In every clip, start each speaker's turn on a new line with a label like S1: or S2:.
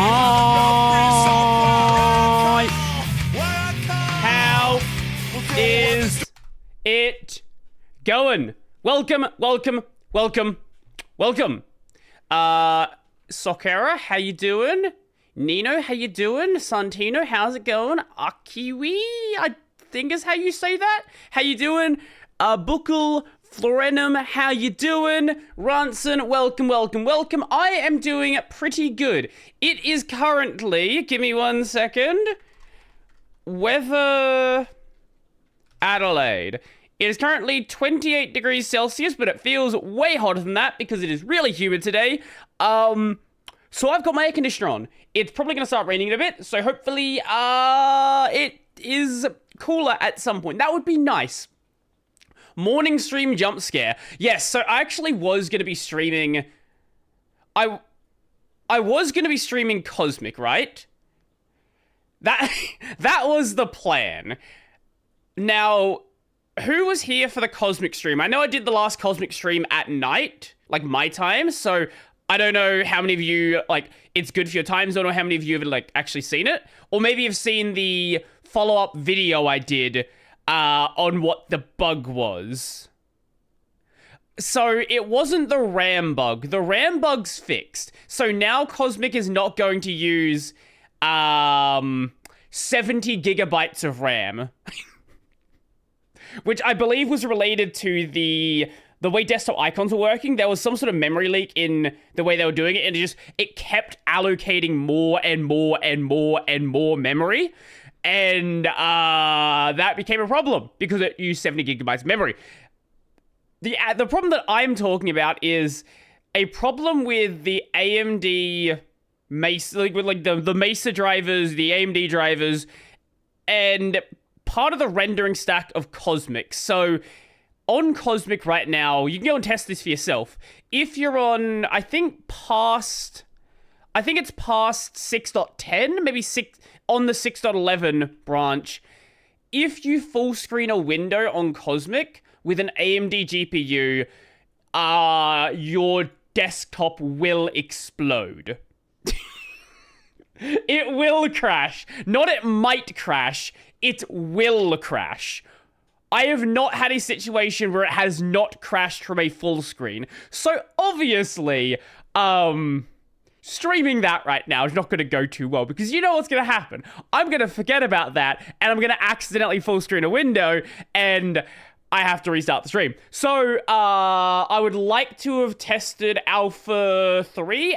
S1: Hi. How is it going? Welcome. Sokera, how you doing? Nino, how you doing? Santino, how's it going? Akiwi, I think is how you say that. How you doing? Buckle, Florenum, how you doing? Ronson, welcome. I am doing pretty good. It is currently, give me 1 second, weather Adelaide. It is currently 28 degrees Celsius, but it feels way hotter than that because it is really humid today. So I've got my air conditioner on. It's probably going to start raining in a bit, so hopefully, it is cooler at some point. That would be nice. Morning stream jump scare. Yes, so I actually was going to be streaming... I was going to be streaming Cosmic, right? That was the plan. Now, who was here for the Cosmic stream? I know I did the last Cosmic stream at night, like my time, so I don't know how many of you, like, it's good for your time zone or how many of you have, like, actually seen it. Or maybe you've seen the follow-up video I did on what the bug was. So it wasn't the RAM bug. The RAM bug's fixed. So now Cosmic is not going to use 70 gigabytes of RAM. Which I believe was related to the way desktop icons were working. There was some sort of memory leak in the way they were doing it, and it kept allocating more and more memory. And that became a problem because it used 70 gigabytes of memory. The problem that I'm talking about is a problem with the AMD Mesa, like the Mesa drivers, the AMD drivers, and part of the rendering stack of Cosmic. So on Cosmic right now, you can go and test this for yourself. If you're on, I think it's past 6.10, maybe 6 on the 6.11 branch. If you full screen a window on Cosmic with an AMD GPU, your desktop will explode. It will crash. Not it might crash, it will crash. I have not had a situation where it has not crashed from a full screen. So obviously, streaming that right now is not going to go too well because you know what's going to happen. I'm going to forget about that and I'm going to accidentally full screen a window and I have to restart the stream. So, I would like to have tested Alpha 3,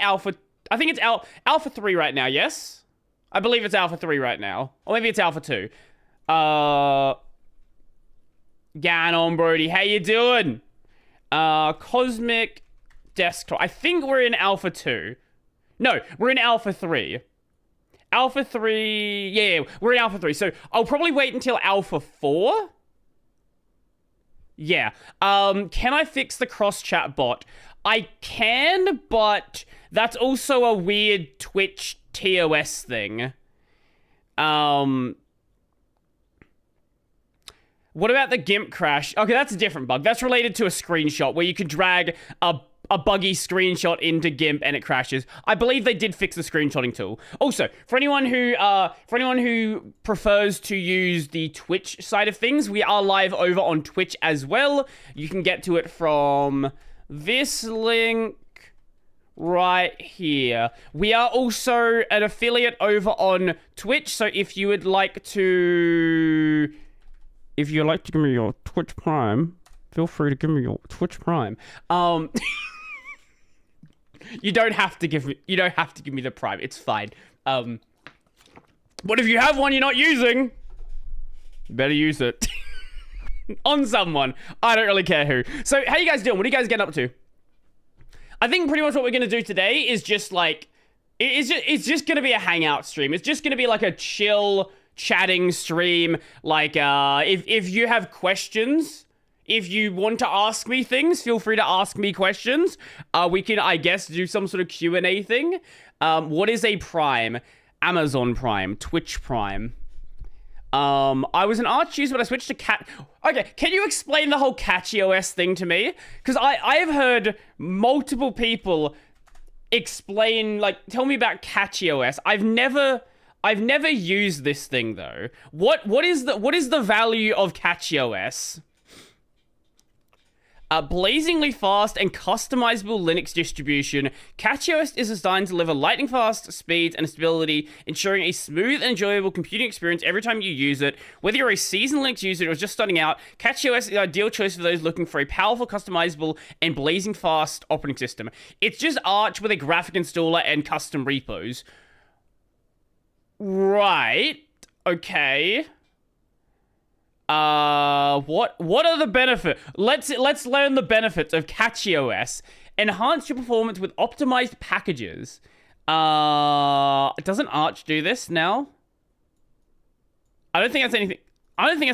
S1: I think it's Alpha 3 right now, yes? I believe it's Alpha 3 right now. Or maybe it's Alpha 2. GNOME, Brodie, how you doing? Cosmic Desktop. I think we're in Alpha 2. No, we're in Alpha 3. Alpha 3... Yeah, we're in Alpha 3. So, I'll probably wait until Alpha 4. Yeah. Can I fix the cross-chat bot? I can, but that's also a weird Twitch TOS thing. What about the GIMP crash? Okay, that's a different bug. That's related to a screenshot where you can drag a a buggy screenshot into GIMP and it crashes. I believe they did fix the screenshotting tool. Also, for anyone who prefers to use the Twitch side of things, we are live over on Twitch as well. You can get to it from this link right here. We are also an affiliate over on Twitch, so if you would like to give me your Twitch Prime, feel free to give me your Twitch Prime. You don't have to give me the Prime. It's fine. But if you have one you're not using, you better use it. On someone. I don't really care who. So, how you guys doing? What are you guys getting up to? I think pretty much what we're going to do today is just like... It's just going to be a hangout stream. It's just going to be like a chill, chatting stream. Like, if you have questions... If you want to ask me things, feel free to ask me questions. We can, I guess, do some sort of Q&A thing. What is a Prime? Amazon Prime. Twitch Prime. I was an Arch user, but I switched to Cat... Okay, can you explain the whole CatchyOS thing to me? Because I've heard multiple people explain, like, tell me about CatchyOS. I've never used this thing, though. What is the value of CatchyOS? A blazingly fast and customizable Linux distribution, CatchyOS is designed to deliver lightning-fast speeds and stability, ensuring a smooth and enjoyable computing experience every time you use it. Whether you're a seasoned Linux user or just starting out, CatchyOS is the ideal choice for those looking for a powerful, customizable, and blazing fast operating system. It's just Arch with a graphic installer and custom repos. Right. Okay. What are the benefits? Let's learn the benefits of CatchyOS. Enhance your performance with optimized packages. Doesn't Arch do this now? I don't think that's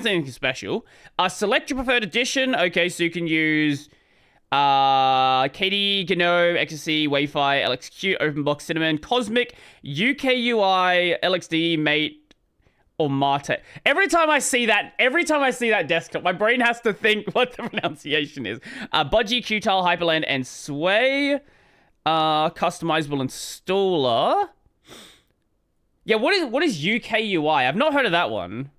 S1: anything special. Select your preferred edition. Okay, so you can use KDE, GNOME, XSC, Wi-Fi, LXQ, OpenBox, Cinnamon, Cosmic, UKUI, LXD, Mate, or Mate. Every time I see that desktop, my brain has to think what the pronunciation is. Budgie, Qtile, Hyperland, and Sway. Customizable installer. Yeah, what is UKUI? I've not heard of that one.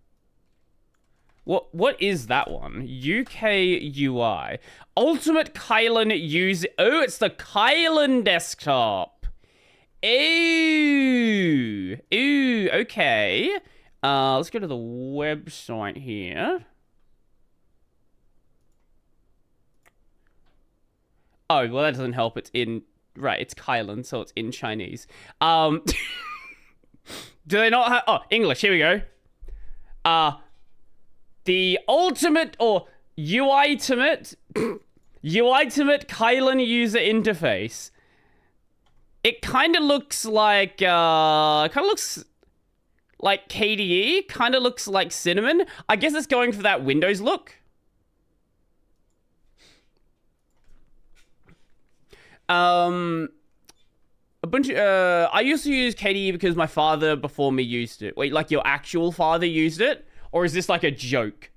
S1: What is that one? UKUI. Ultimate Kylan user. Oh, it's the Kylan desktop. Ooh, okay. Let's go to the website here. Oh, well, that doesn't help. It's Kylan, so it's in Chinese. Do they not have... Oh, English, here we go. The ultimate, or UI-timate, UI-timate Kylan user interface. It kind of looks like, like KDE, kind of looks like Cinnamon. I guess it's going for that Windows look. A bunch of, I used to use KDE because my father before me used it. Wait, like your actual father used it? Or is this like a joke?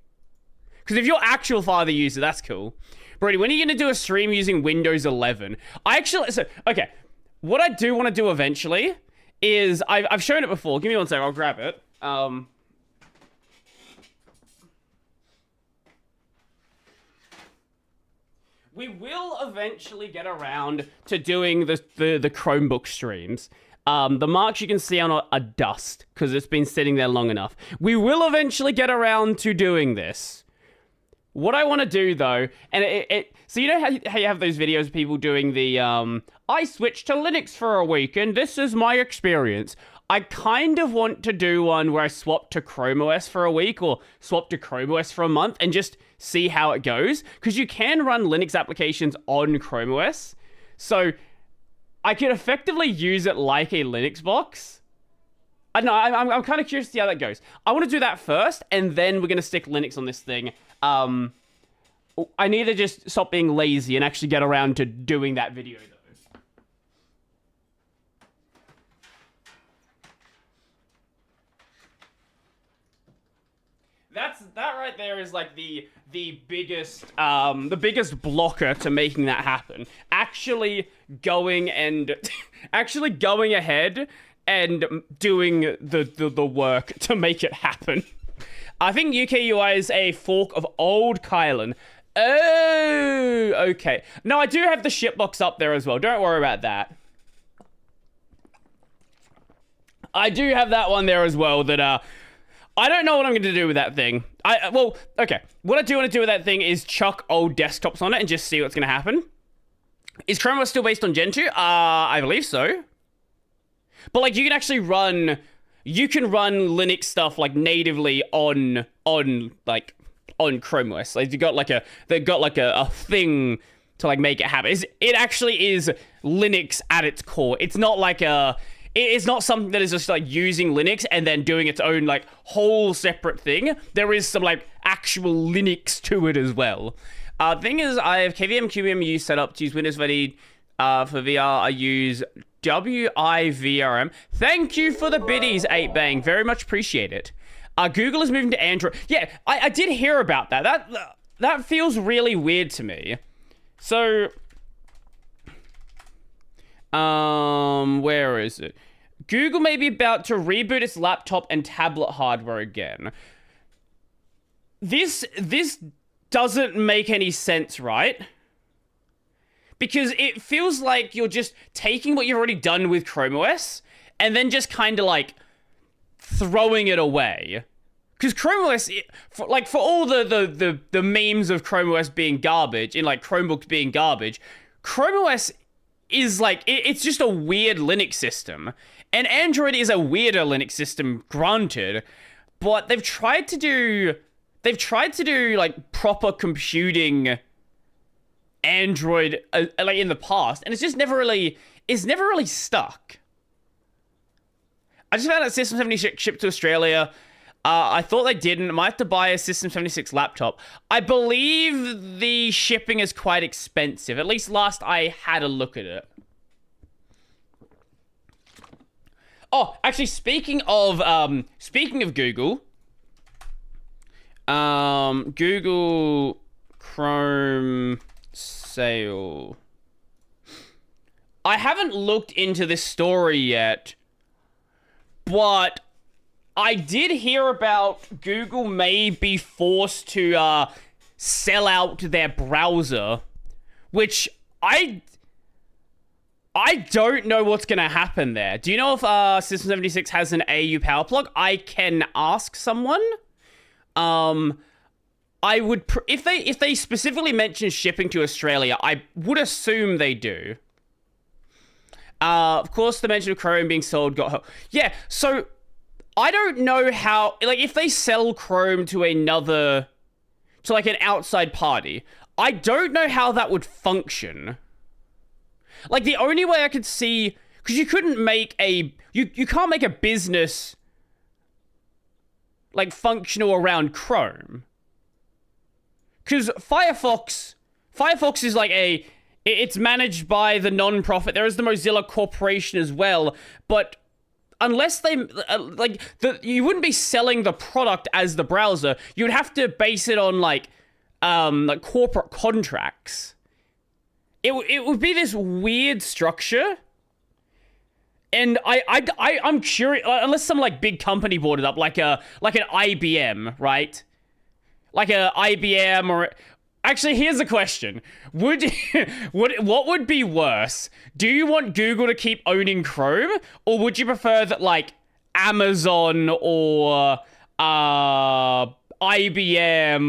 S1: Because if your actual father used it, that's cool. Brodie, when are you going to do a stream using Windows 11? Okay, what I do want to do eventually is, I've shown it before. Give me one second, I'll grab it. We will eventually get around to doing the Chromebook streams. The marks you can see on are dust, because it's been sitting there long enough. We will eventually get around to doing this. What I want to do, though, and so you know how you have those videos of people doing the, I switched to Linux for a week, and this is my experience. I kind of want to do one where I swap to Chrome OS for a week, or swap to Chrome OS for a month, and just see how it goes. Because you can run Linux applications on Chrome OS. So I could effectively use it like a Linux box. I don't know, I'm kind of curious to see how that goes. I want to do that first, and then we're going to stick Linux on this thing. I need to just stop being lazy and actually get around to doing that video, though. That right there is like the biggest blocker to making that happen. Actually going ahead and doing the work to make it happen. I think UKUI is a fork of old Kylan. Oh, okay. No, I do have the shitbox up there as well. Don't worry about that. I do have that one there as well that, I don't know what I'm going to do with that thing. Well, okay. What I do want to do with that thing is chuck old desktops on it and just see what's going to happen. Is Chrome OS still based on Gen 2? I believe so. But, like, you can actually run Linux stuff, like, natively on Chrome OS. Like, they've got like a thing to, like, make it happen. It actually is Linux at its core. It's not like it's not something that is just like using Linux and then doing its own like whole separate thing. There is some like actual Linux to it as well. Thing is, I have KVM QEMU set up to use Windows VD for VR. I use WIVRM. Thank you for the biddies, 8bang. Very much appreciate it. Google is moving to Android. Yeah, I did hear about that. That feels really weird to me. So, where is it? Google may be about to reboot its laptop and tablet hardware again. This doesn't make any sense, right? Because it feels like you're just taking what you've already done with Chrome OS and then just kind of like throwing it away. Because Chrome OS, for all the memes of Chrome OS being garbage and like Chromebooks being garbage, Chrome OS is like, it's just a weird Linux system. And Android is a weirder Linux system, granted. But they've tried to do like proper computing Android like in the past, and it's never really stuck. I just found out System 76 shipped to Australia. I thought they didn't. I might have to buy a System 76 laptop. I believe the shipping is quite expensive. At least last I had a look at it. Oh, actually, speaking of Google, Google Chrome sale. I haven't looked into this story yet, but I did hear about Google may be forced to sell out their browser, which I don't know what's going to happen there. Do you know if System 76 has an AU power plug? I can ask someone. I would if they specifically mention shipping to Australia, I would assume they do. Of course, the mention of Chrome being sold got... Yeah, so I don't know how... Like, if they sell Chrome to like an outside party, I don't know how that would function. Like, the only way I could see... Because you couldn't make a... You can't make a business, like, functional around Chrome. Because Firefox is like it's managed by the non-profit. There is the Mozilla Corporation as well, but unless they, you wouldn't be selling the product as the browser. You would have to base it on, like corporate contracts. It would be this weird structure. And I'm curious, unless some, like, big company bought it up, like an IBM, right? Like a IBM or... Actually, here's a question. What would be worse? Do you want Google to keep owning Chrome? Or would you prefer that, like, Amazon or IBM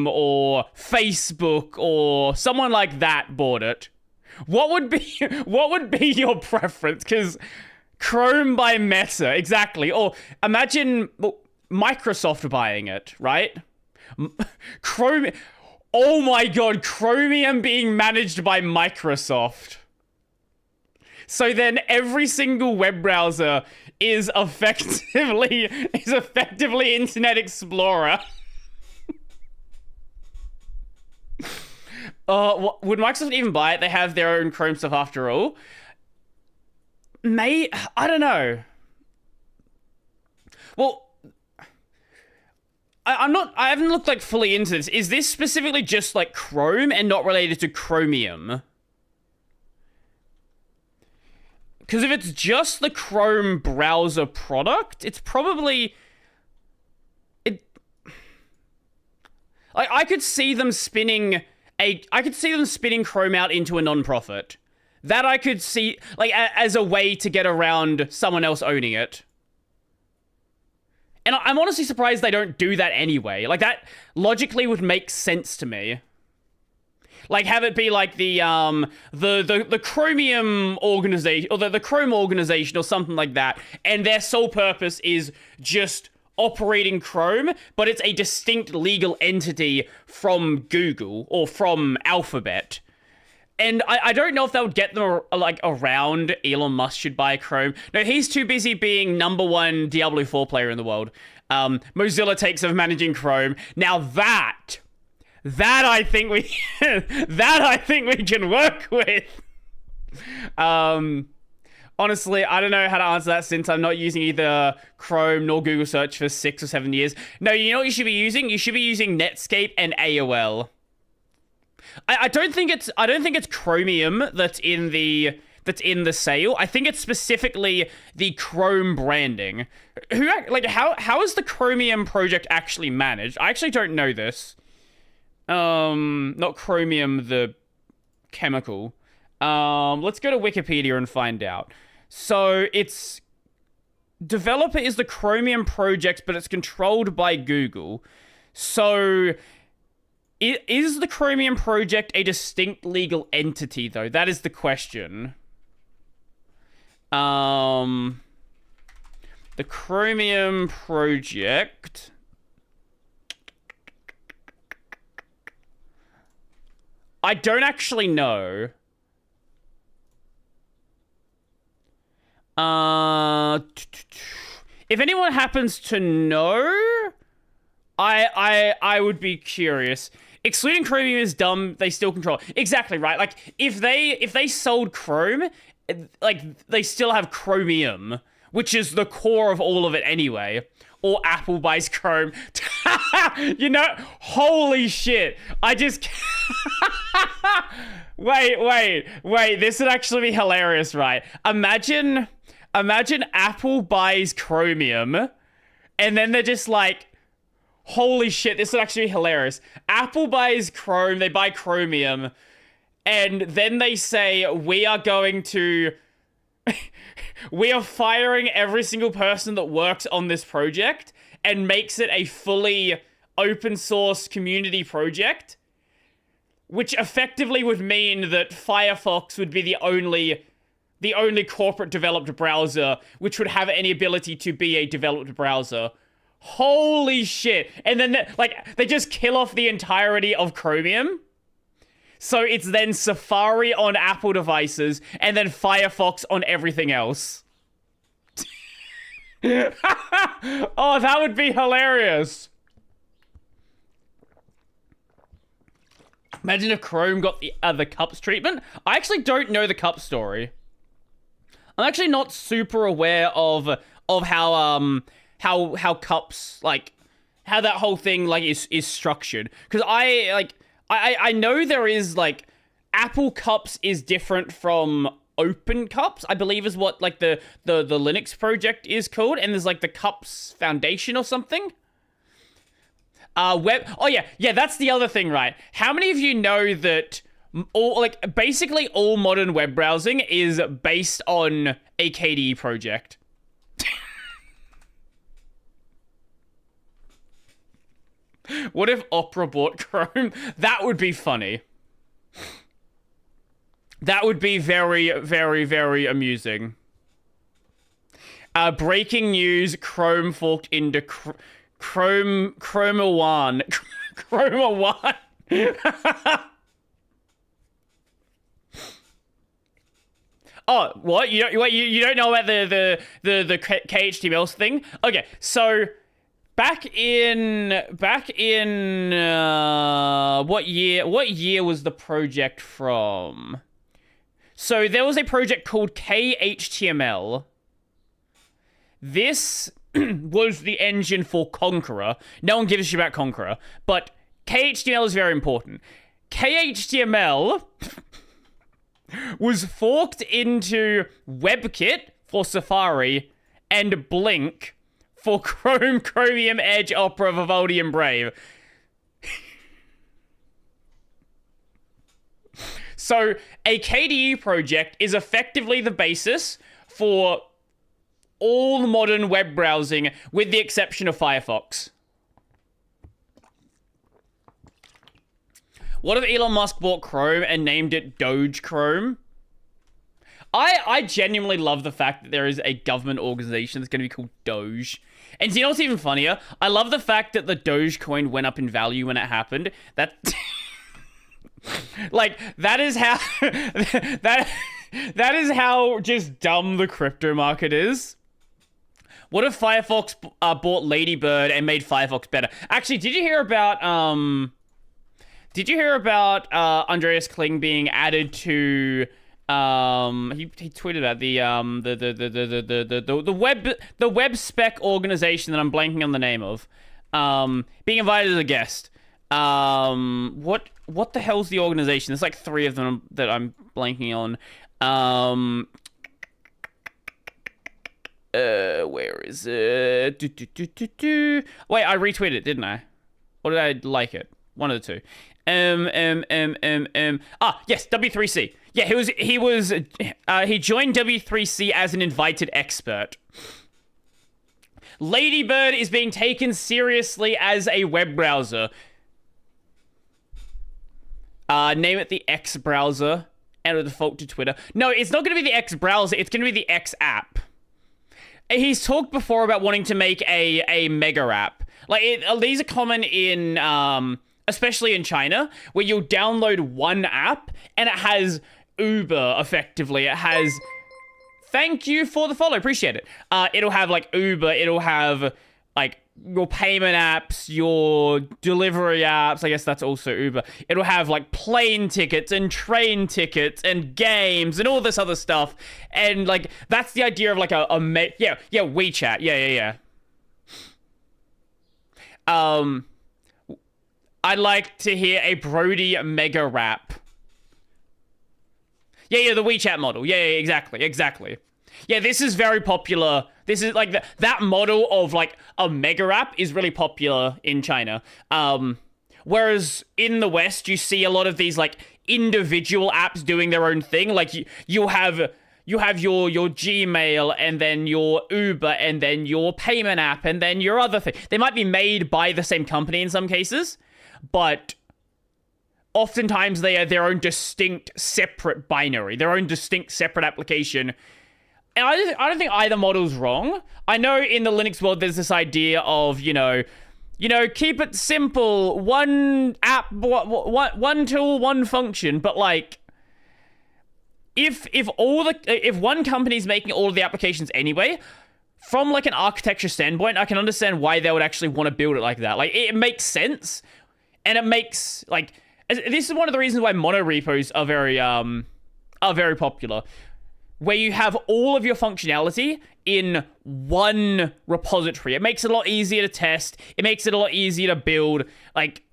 S1: or Facebook or someone like that bought it? What would be your preference? Because Chrome by Meta, exactly. Or imagine Microsoft buying it, right? Chrome... Oh my god, Chromium being managed by Microsoft. So then every single web browser is effectively Internet Explorer. Would Microsoft even buy it? They have their own Chrome stuff after all. I don't know. Well, I haven't looked like fully into this. Is this specifically just like Chrome and not related to Chromium? Because if it's just the Chrome browser product, it's probably... I could see them spinning Chrome out into a non-profit. That I could see, like, as a way to get around someone else owning it. And I'm honestly surprised they don't do that anyway. Like, that logically would make sense to me. Like, have it be like the Chromium organization, or the Chrome organization or something like that, and their sole purpose is just operating Chrome, but it's a distinct legal entity from Google or from Alphabet. And I don't know if that would get them, like, around Elon Musk should buy Chrome. No, he's too busy being #1 Diablo 4 player in the world. Mozilla takes over managing Chrome. Now that I think we can work with. Honestly, I don't know how to answer that since I'm not using either Chrome nor Google Search for 6 or 7 years. No, you know what you should be using? You should be using Netscape and AOL. I don't think it's Chromium that's in the sale. I think it's specifically the Chrome branding. How is the Chromium project actually managed? I actually don't know this. Not Chromium the chemical. Let's go to Wikipedia and find out. So it's developer is the Chromium project, but it's controlled by Google. So is the Chromium project a distinct legal entity, though? That is the question. The Chromium project. I don't actually know. If anyone happens to know, I would be curious. Excluding Chromium is dumb. They still control. Exactly right. Like if they sold Chrome, like they still have Chromium, which is the core of all of it anyway. Or Apple buys Chrome. You know, holy shit. I just... Wait. This would actually be hilarious, right? Imagine Apple buys Chromium, and then they're just like, holy shit, this would actually be hilarious. Apple buys Chrome, they buy Chromium, and then they say, we are firing every single person that works on this project and makes it a fully open source community project, which effectively would mean that Firefox would be the only corporate developed browser which would have any ability to be a developed browser. Holy shit. And then they just kill off the entirety of Chromium. So it's then Safari on Apple devices and then Firefox on everything else. Oh, that would be hilarious. Imagine if Chrome got the cups treatment. I actually don't know the cup story. I'm actually not super aware of how cups, like, how that whole thing, like, is structured. Because I know there is, like, Apple Cups is different from Open Cups, I believe is what, like, the Linux project is called. And there's, like, the Cups Foundation or something. Oh, yeah, that's the other thing, right? How many of you know that basically all modern web browsing is based on a KDE project? What if Opera bought Chrome? That would be funny. That would be very, very, very amusing. Breaking news, Chrome forked into Chroma 1. Chroma 1? Oh, what? You don't know about the KHTML thing? Okay, so back in what year was the project from? So there was a project called KHTML. This was the engine for Conqueror. No one gives a shit about Conqueror, but KHTML is very important. KHTML was forked into WebKit for Safari and Blink for Chrome, Chromium, Edge, Opera, Vivaldi, and Brave. So a KDE project is effectively the basis for all modern web browsing, with the exception of Firefox. What if Elon Musk bought Chrome and named it Doge Chrome? I genuinely love the fact that there is a government organization that's going to be called Doge. And you know what's even funnier? I love the fact that the Dogecoin went up in value when it happened. That... like, that is how... that is how just dumb the crypto market is. What if Firefox bought Ladybird and made Firefox better? Actually, did you hear about Andreas Kling being added to he tweeted about the web spec organization that I'm blanking on the name of, being invited as a guest. What the hell's the organization? There's like 3 of them that I'm blanking on. Where is it? Wait, I retweeted it, didn't I? Or did I like it? One of the two. Yes, W3C. Yeah, he joined W3C as an invited expert. Ladybird is being taken seriously as a web browser. Name it the X browser. And default to Twitter. No, it's not going to be the X browser. It's going to be the X app. He's talked before about wanting to make a mega app. Like, these are common in, especially in China, where you'll download one app and it has Uber, effectively. It has... Thank you for the follow. Appreciate it. It'll have, like, Uber. It'll have, like, your payment apps, your delivery apps. I guess that's also Uber. It'll have, like, plane tickets and train tickets and games and all this other stuff. And, like, that's the idea of, like, WeChat. Yeah. I'd like to hear a Brodie mega rap. Yeah, the WeChat model. Yeah, exactly. Yeah, this is very popular. This is like that model of like a mega app is really popular in China. Whereas in the West, you see a lot of these like individual apps doing their own thing. Like you have your Gmail and then your Uber and then your payment app and then your other thing. They might be made by the same company in some cases, but oftentimes they are their own distinct separate binary, their own distinct separate application. And I don't think either model's wrong. I know in the Linux world there's this idea of, you know, keep it simple, one app, one tool, one function, but like if one company's making all of the applications anyway, from like an architecture standpoint, I can understand why they would actually want to build it like that. Like it makes sense, and it makes like this is one of the reasons why mono repos are very popular, where you have all of your functionality in one repository. It makes it a lot easier to test. It makes it a lot easier to build. Like,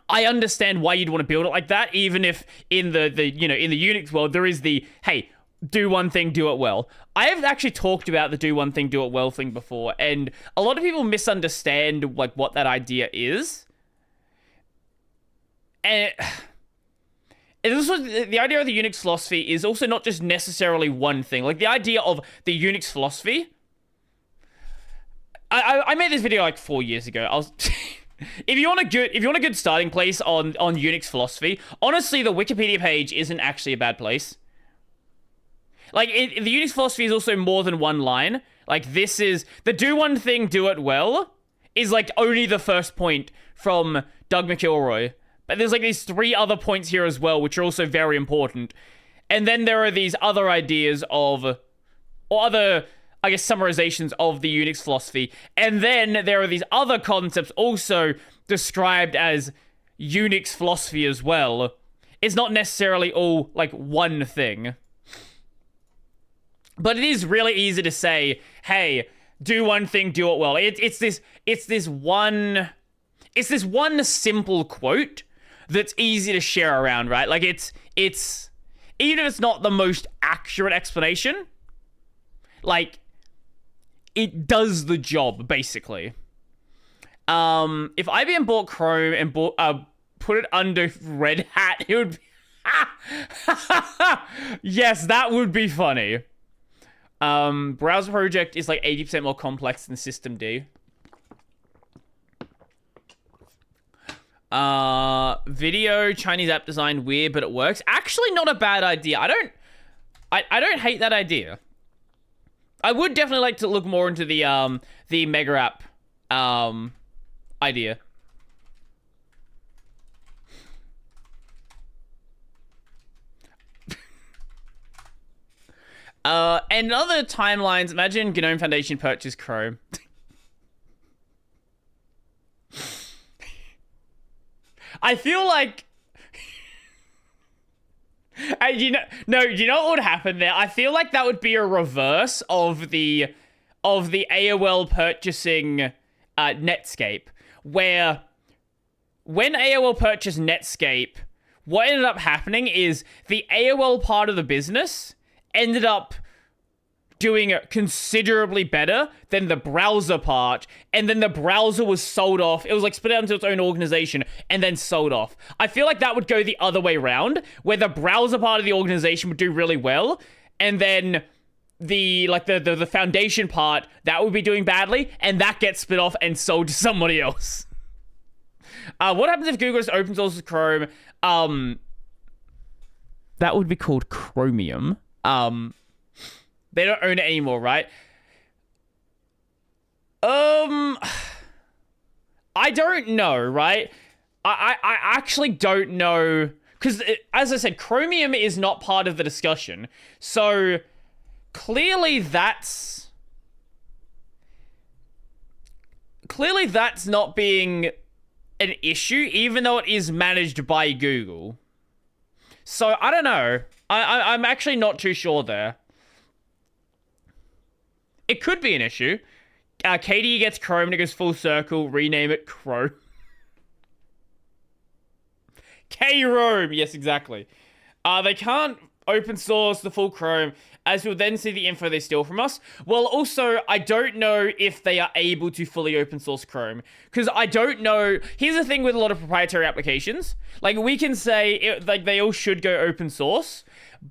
S1: I understand why you'd want to build it like that, even if in the in the Unix world there is the hey, do one thing, do it well. I have actually talked about the do one thing, do it well thing before, and a lot of people misunderstand like what that idea is. And the idea of the Unix philosophy is also not just necessarily one thing. Like the idea of the Unix philosophy, I made this video like 4 years ago. If you want a good starting place on Unix philosophy, honestly, the Wikipedia page isn't actually a bad place. Like the Unix philosophy is also more than one line. Like this is the do one thing, do it well is like only the first point from Doug McIlroy. But there's like these 3 other points here as well, which are also very important. And then there are these other ideas of, or other, I guess, summarizations of the Unix philosophy. And then there are these other concepts also described as Unix philosophy as well. It's not necessarily all like one thing. But it is really easy to say, hey, do one thing, do it well. It's this one simple quote that's easy to share around, right? Like it's even if it's not the most accurate explanation, like it does the job basically. If IBM bought Chrome and put it under Red Hat, it would be yes, that would be funny. Browser project is like 80% more complex than systemd. Video Chinese app design weird, but it works. Actually, not a bad idea. I don't hate that idea. I would definitely like to look more into the mega app idea. And other timelines, imagine GNOME Foundation purchased Chrome. I feel like... you know what would happen there? I feel like that would be a reverse of the AOL purchasing Netscape, where when AOL purchased Netscape, what ended up happening is the AOL part of the business ended up doing it considerably better than the browser part, and then the browser was sold off. It was like split out into its own organization and then sold off. I feel like that would go the other way around, where the browser part of the organization would do really well, and then the foundation part, that would be doing badly, and that gets split off and sold to somebody else. What happens if Google just open sources Chrome? That would be called Chromium. They don't own it anymore, right? I don't know, right? I actually don't know, because as I said, Chromium is not part of the discussion. So clearly that's not being an issue, even though it is managed by Google. So I don't know. I'm actually not too sure there. It could be an issue. KDE gets Chrome and it goes full circle. Rename it Chrome. K-Rome. Yes, exactly. They can't open source the full Chrome, as you'll then see the info they steal from us. Well, also, I don't know if they are able to fully open source Chrome, because I don't know. Here's the thing with a lot of proprietary applications. Like, we can say, like, they all should go open source,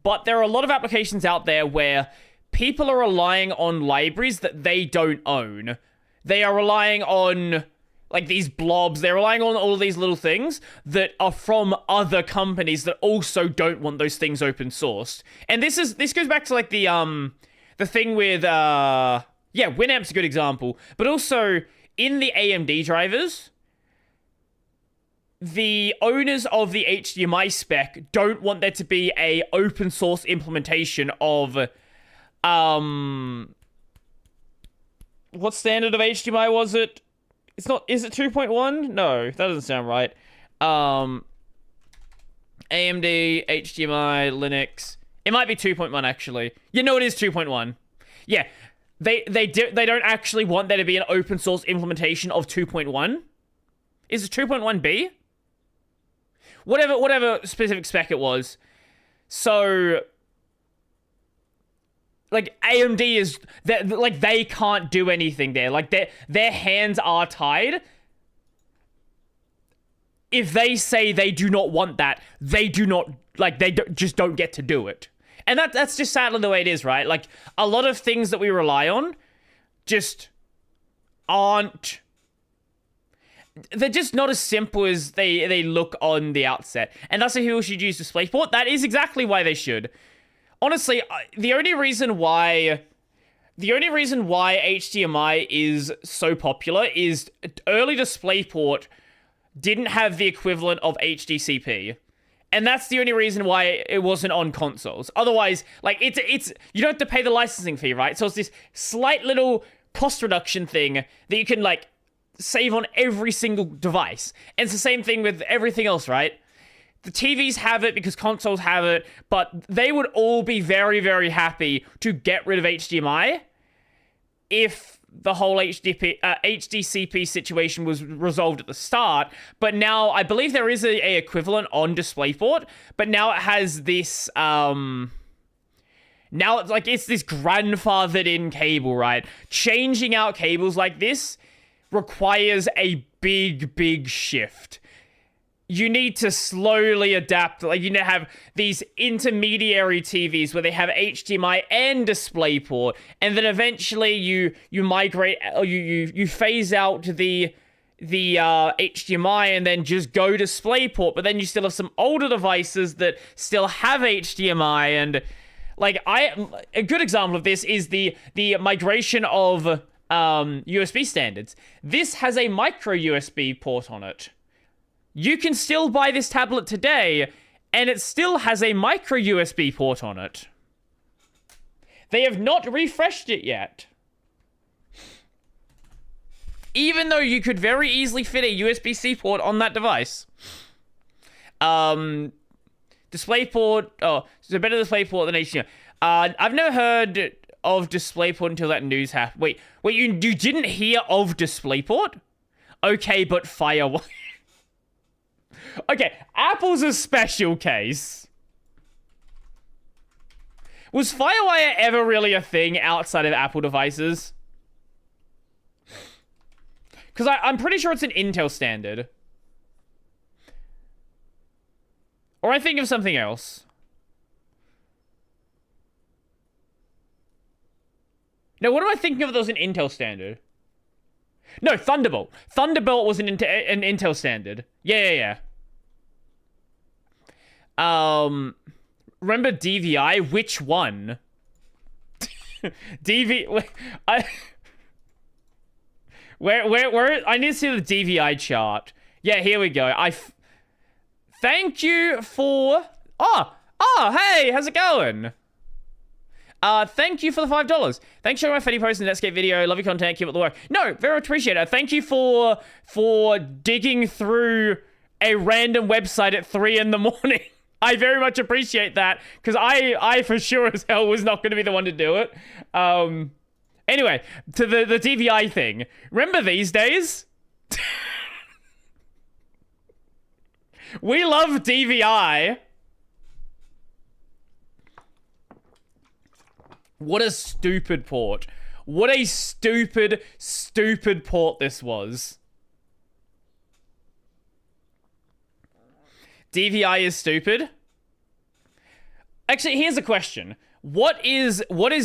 S1: but there are a lot of applications out there where people are relying on libraries that they don't own. They are relying on, like, these blobs. They're relying on all of these little things that are from other companies that also don't want those things open sourced. And this goes back to, like, the thing with, Winamp's a good example. But also, in the AMD drivers, the owners of the HDMI spec don't want there to be a open source implementation of, what standard of HDMI was it? It's not, is it 2.1? No, that doesn't sound right. AMD, HDMI, Linux. It might be 2.1 actually. You know, it is 2.1. Yeah, they don't actually want there to be an open source implementation of 2.1. Is it 2.1B? Whatever specific spec it was. So, like, AMD is, like, they can't do anything there. Like, their hands are tied. If they say they do not want that, they do not, like, just don't get to do it. And that's just sadly the way it is, right? Like, a lot of things that we rely on just aren't, they're just not as simple as they look on the outset. And that's why people should use DisplayPort. That is exactly why they should. Honestly, the only reason why HDMI is so popular is early DisplayPort didn't have the equivalent of HDCP. And that's the only reason why it wasn't on consoles. Otherwise, like, it's you don't have to pay the licensing fee, right? So it's this slight little cost reduction thing that you can, like, save on every single device. And it's the same thing with everything else, right? The TVs have it because consoles have it, but they would all be very, very happy to get rid of HDMI if the whole HDCP situation was resolved at the start, but now I believe there is a equivalent on DisplayPort, but now it has this, now it's like, it's this grandfathered in cable, right? Changing out cables like this requires a big shift. You need to slowly adapt. Like, you need to have these intermediary TVs where they have HDMI and DisplayPort, and then eventually you migrate, or you phase out the HDMI and then just go DisplayPort. But then you still have some older devices that still have HDMI, and like a good example of this is the migration of USB standards. This has a micro USB port on it. You can still buy this tablet today, and it still has a micro USB port on it. They have not refreshed it yet. Even though you could very easily fit a USB-C port on that device. DisplayPort, it's a better DisplayPort than HDMI. I've never heard of DisplayPort until that news happened. Wait, you didn't hear of DisplayPort? Okay, but Firewire. Okay, Apple's a special case. Was Firewire ever really a thing outside of Apple devices? Because I'm pretty sure it's an Intel standard. Or I think of something else. No, what am I thinking of that was an Intel standard? No, Thunderbolt. Thunderbolt was an Intel standard. Yeah. Remember DVI? Which one? Where? I need to see the DVI chart. Yeah, here we go. Thank you for... Oh, hey, how's it going? Thank you for the $5. Thanks for showing my funny post in the Netscape video. Love your content. Keep up the work. No, very much appreciate it. Thank you for digging through a random website at 3 in the morning. I very much appreciate that, because I for sure as hell was not going to be the one to do it. Anyway, to the DVI thing. Remember these days? We love DVI. What a stupid port. What a stupid port this was. DVI is stupid. Actually, here's a question. What is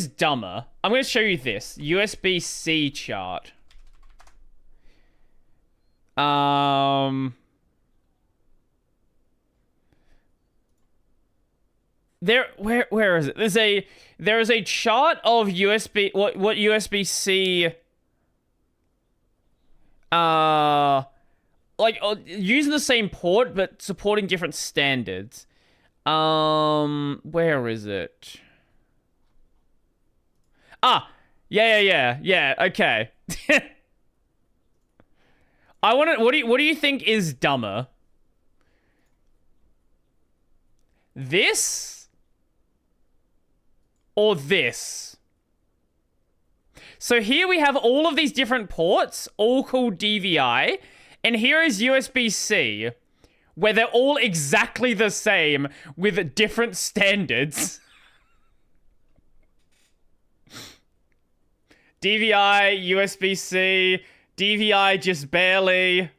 S1: dumber? I'm going to show you this. USB-C chart. Where is it? There is a chart of USB what USB-C like using the same port but supporting different standards. Where is it? Yeah, okay. What do you think is dumber? This or this? So here we have all of these different ports, all called DVI, and here is USB-C, where they're all exactly the same with different standards. DVI, USB-C, DVI just barely.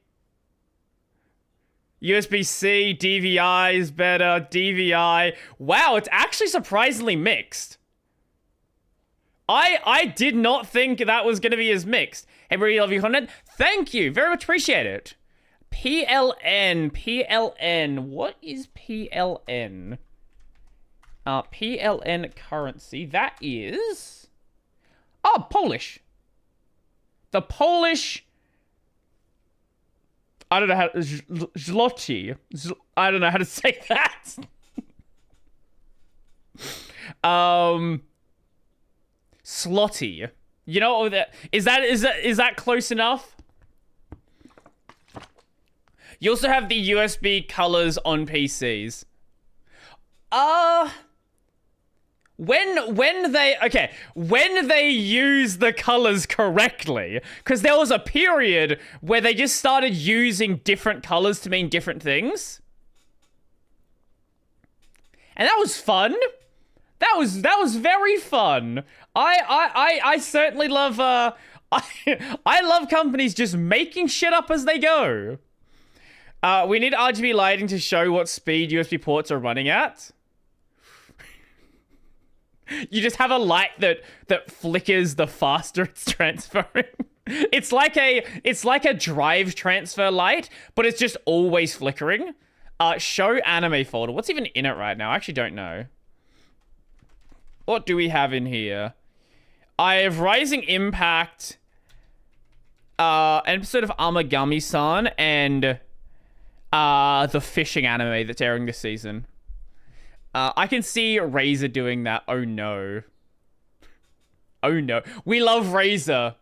S1: USB-C, DVI is better, DVI. Wow, it's actually surprisingly mixed. I did not think that was going to be as mixed. Hey, really love your content. Thank you. Very much appreciate it. PLN. What is PLN? PLN currency. That is... Oh, Polish. The Polish... I don't know how... Zloty. I don't know how to say that. Slotty. You know that is that close enough? You also have the USB colors on PCs. when they use the colors correctly, because there was a period where they just started using different colors to mean different things. And that was fun. That was very fun. I certainly love I love companies just making shit up as they go. We need RGB lighting to show what speed USB ports are running at. You just have a light that flickers the faster it's transferring. It's like a drive transfer light, but it's just always flickering. Show anime folder. What's even in it right now? I actually don't know. What do we have in here? I have Rising Impact, an episode of Amagami-san, and the fishing anime that's airing this season. I can see Razor doing that. Oh no. Oh no. We love Razor.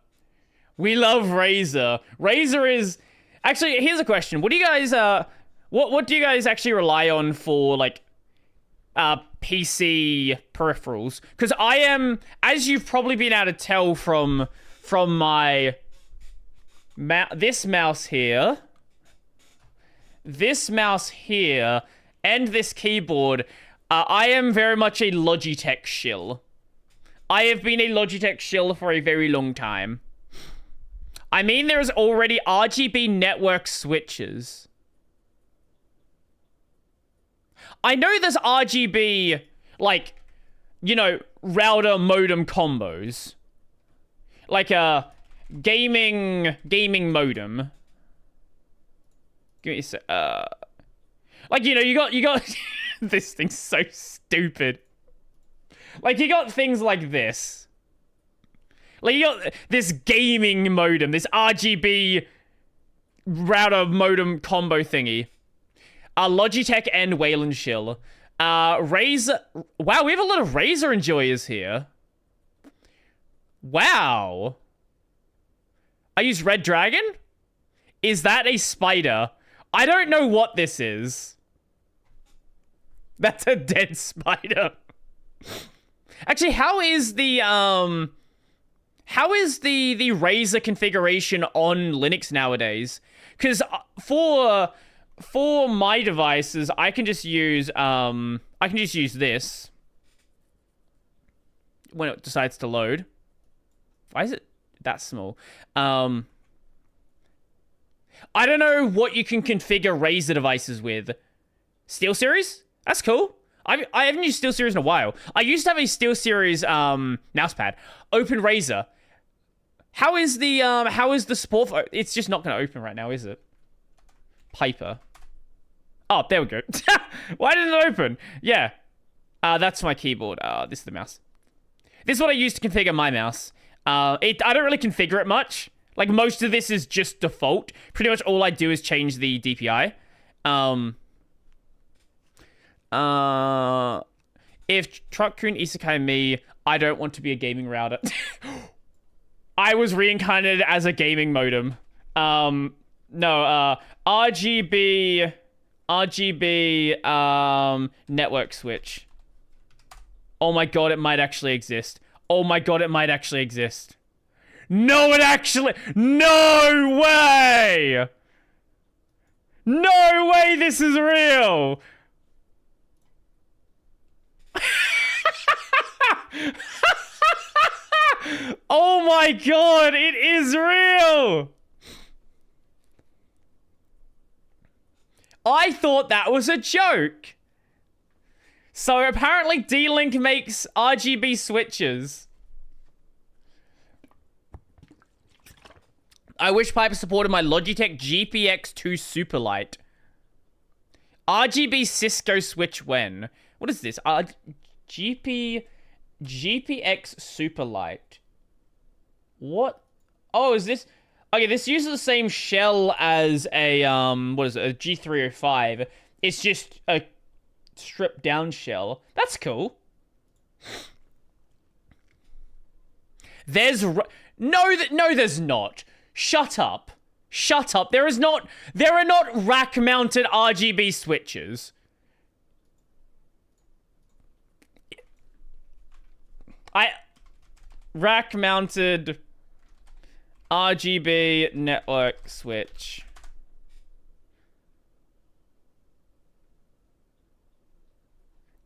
S1: We love Razor. Razor is... Actually, here's a question. What do you guys... What do you guys actually rely on for, like, PC peripherals? Because I am... As you've probably been able to tell from my... this mouse here... This mouse here... And this keyboard... I am very much a Logitech shill. I have been a Logitech shill for a very long time. I mean, there's already RGB network switches. I know there's RGB, like, you know, router modem combos. Like a gaming modem. Give me a sec. Like, you know, you got this thing's so stupid. Like, you got things like this. Like, you got this gaming modem, this RGB router modem combo thingy. Logitech and Wayland Shill. Razer. Wow, we have a lot of Razer enjoyers here. Wow. I use Red Dragon? Is that a spider? I don't know what this is. That's a dead spider. Actually, how is the Razer configuration on Linux nowadays? Because for my devices, I can just use this when it decides to load. Why is it that small? I don't know what you can configure Razer devices with. SteelSeries? That's cool. I haven't used SteelSeries in a while. I used to have a SteelSeries mousepad. Open Razer. How is the support for... It's just not going to open right now, is it? Piper. Oh, there we go. Why didn't it open? Yeah. That's my keyboard. This is the mouse. This is what I use to configure my mouse. I don't really configure it much. Like, most of this is just default. Pretty much all I do is change the DPI. If Truck-kun Isekai me, I don't want to be a gaming router. I was reincarnated as a gaming modem. No, RGB, network switch. Oh my god, it might actually exist. Oh my god, it might actually exist. No, it actually... No way! No way this is real! Oh my god, it is real! I thought that was a joke. So apparently D-Link makes RGB switches. I wish Piper supported my Logitech GPX2 Superlight. RGB Cisco switch when? What is this? GPX Superlight. What? Oh, is this... Okay, this uses the same shell as a, what is it? A G305. It's just a stripped down shell. That's cool. There's... No, there's not. Shut up. Shut up. There are not rack-mounted RGB switches. rack mounted RGB network switch.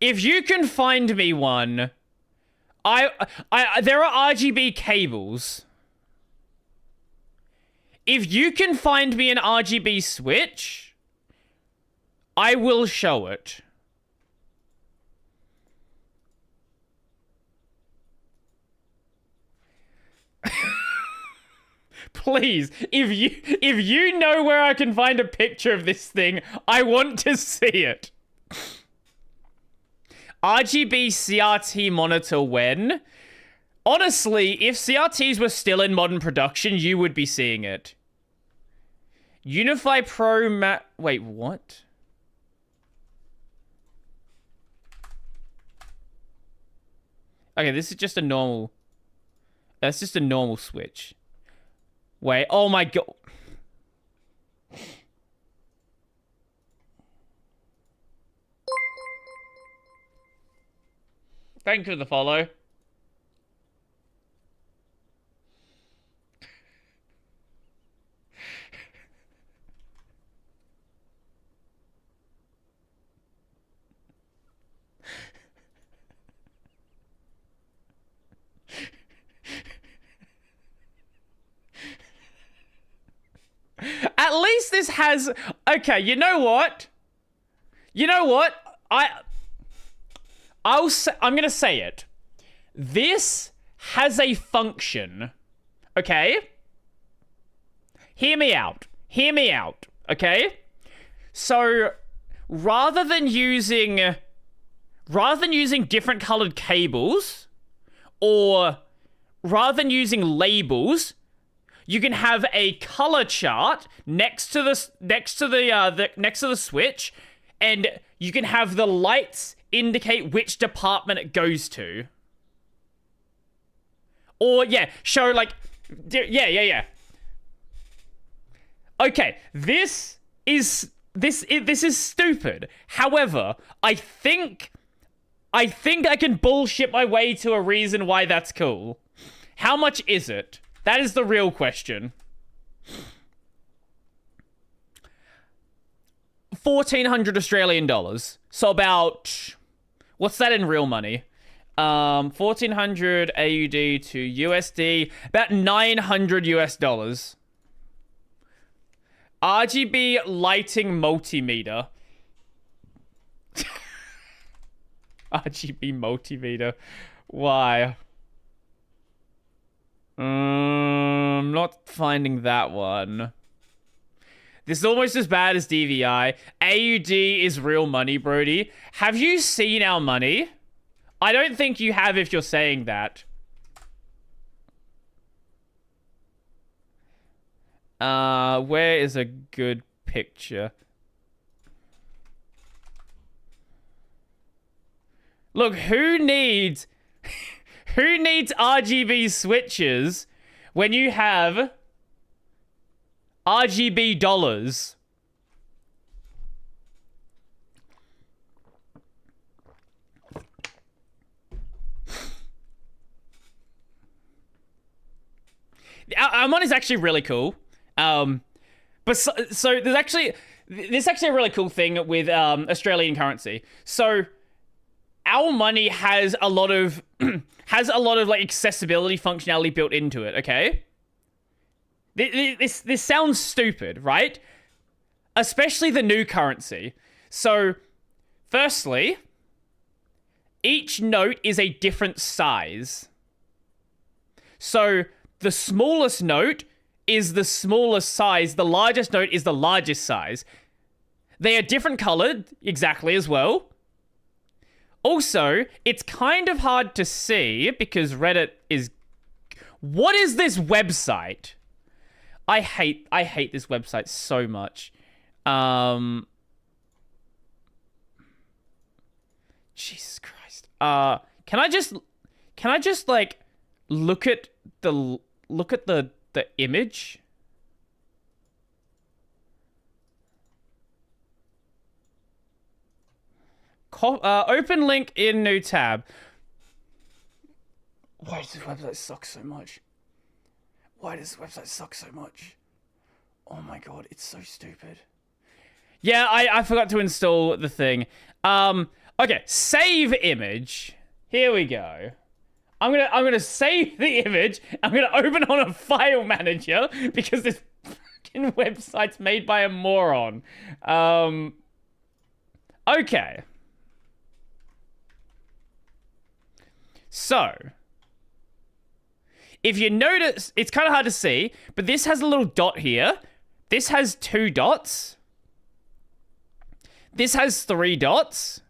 S1: If you can find me one, there are RGB cables. If you can find me an RGB switch, I will show it. Please, if you know where I can find a picture of this thing, I want to see it. RGB CRT monitor when? Honestly, if CRTs were still in modern production, you would be seeing it. Unify Pro Wait, what? Okay, this is just a normal... That's just a normal switch. Wait, oh my god. Thank you for the follow. At least this has... Okay, you know what? You know what? I'm gonna say it. This has a function. Okay? Hear me out. Hear me out. Okay? So, rather than using different colored cables, or rather than using labels, you can have a color chart next to the switch, and you can have the lights indicate which department it goes to. Or yeah, show like yeah. Okay, this is stupid. However, I think I can bullshit my way to a reason why that's cool. How much is it? That is the real question. 1,400 Australian dollars. So about... What's that in real money? 1,400 AUD to USD. About 900 US dollars. RGB lighting multimeter. RGB multimeter. Why? I'm not finding that one. This is almost as bad as DVI. AUD is real money, Brodie. Have you seen our money? I don't think you have if you're saying that. Where is a good picture? Look, who needs RGB switches when you have RGB dollars? Our money's actually really cool. But so there's actually a really cool thing with Australian currency. So our money has a lot of like accessibility functionality built into it, okay? This sounds stupid, right? Especially the new currency. So, firstly, each note is a different size. So, the smallest note is the smallest size. The largest note is the largest size. They are different colored, exactly as well. Also, it's kind of hard to see because Reddit is... What is this website? I hate this website so much. Jesus Christ. Can I just like look at the image? Open link in new tab. Why does this website suck so much? Why does this website suck so much? Oh my god, it's so stupid. Yeah, I forgot to install the thing. Okay, save image. Here we go. I'm gonna save the image. I'm gonna open on a file manager because this fucking website's made by a moron. Okay. So, if you notice, it's kind of hard to see, but this has a little dot here. This has 2 dots. This has 3 dots.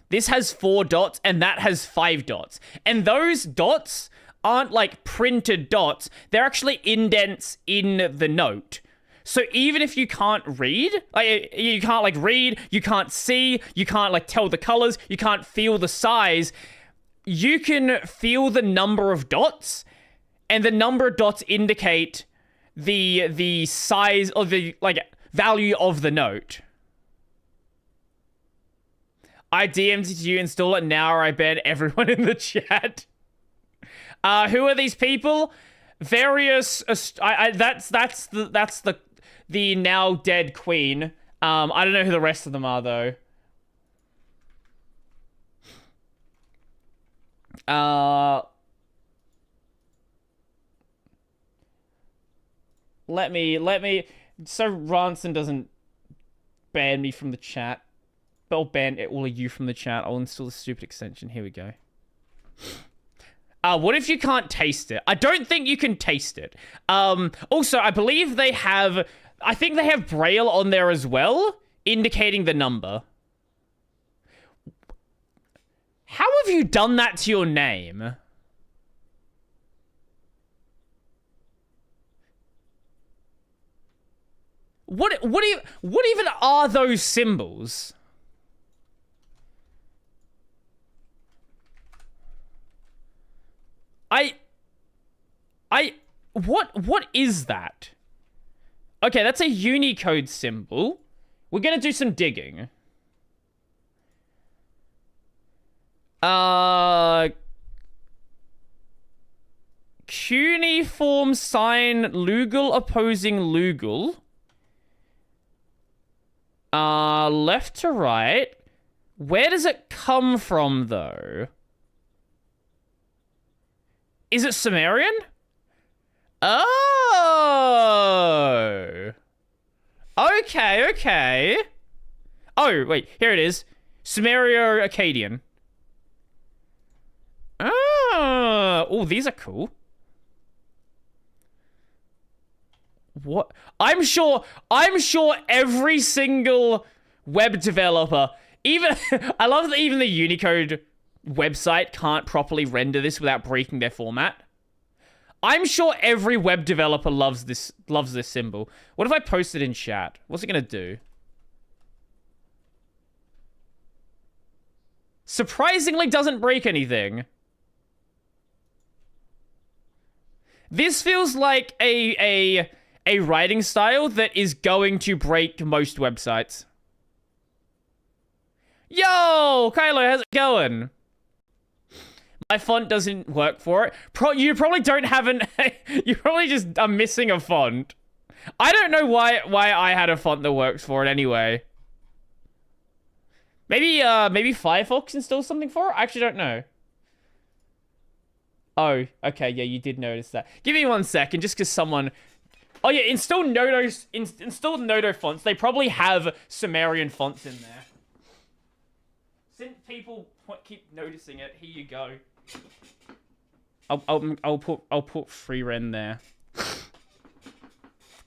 S1: This has 4 dots, and that has 5 dots. And those dots aren't like printed dots. They're actually indents in the note. So even if you can't read, like you can't like read, you can't see, you can't like tell the colors, you can't feel the size, you can feel the number of dots, and the number of dots indicate the size of the like value of the note. I DM'd you, install it now or I ban everyone in the chat. Who are these people? Various, that's the now dead queen. I don't know who the rest of them are though. Let me, so Ronson doesn't ban me from the chat. I'll ban all of you from the chat. I'll install the stupid extension. Here we go. What if you can't taste it? I don't think you can taste it. Also, I believe they have... I think they have Braille on there as well, indicating the number. How have you done that to your name? What even are those symbols? What is that? Okay, that's a Unicode symbol. We're gonna do some digging. Cuneiform sign Lugal opposing Lugal. Left to right. Where does it come from, though? Is it Sumerian? Oh. Okay, okay. Oh, wait, here it is. Sumerio-Akkadian. Oh, these are cool. What? I'm sure every single web developer, even I love that even the Unicode website can't properly render this without breaking their format. I'm sure every web developer loves this symbol. What if I post it in chat? What's it gonna do? Surprisingly doesn't break anything. This feels like a writing style that is going to break most websites. Yo, Kylo, how's it going? My font doesn't work for it. You probably don't have an... you probably just are missing a font. I don't know why I had a font that works for it anyway. Maybe Firefox installs something for it? I actually don't know. Oh, okay, yeah, you did notice that. Give me 1 second, just because someone... Oh yeah, install Nodo fonts. They probably have Sumerian fonts in there. Since people keep noticing it, here you go. I'll put free ren there.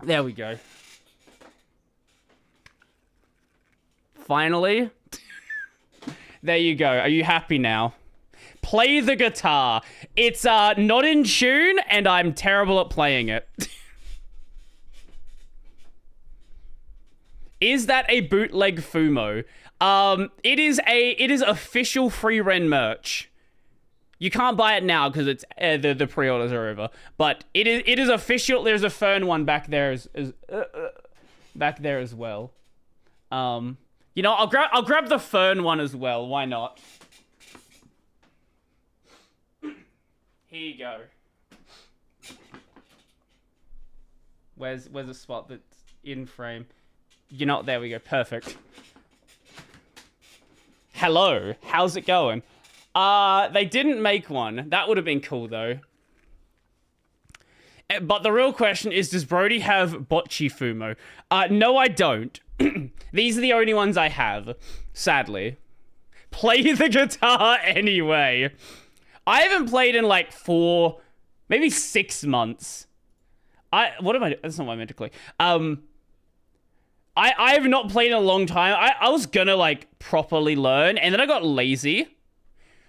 S1: There we go. Finally. There you go. Are you happy now? Play the guitar. It's not in tune, and I'm terrible at playing it. Is that a bootleg Fumo? It is official free ren merch. You can't buy it now because it's the pre-orders are over. But it is official. There's a Fern one back there as well. You know, I'll grab the Fern one as well. Why not? you go. Where's a spot that's in frame? You're not. There we go. Perfect. Hello. How's it going? They didn't make one. That would have been cool though. But the real question is, does Brodie have bocce fumo? No, I don't. These are the only ones I have, sadly. Play the guitar anyway. I haven't played in like 4, maybe 6 months. What am I? That's not what I meant to click. I have not played in a long time. I was gonna like properly learn, and then I got lazy.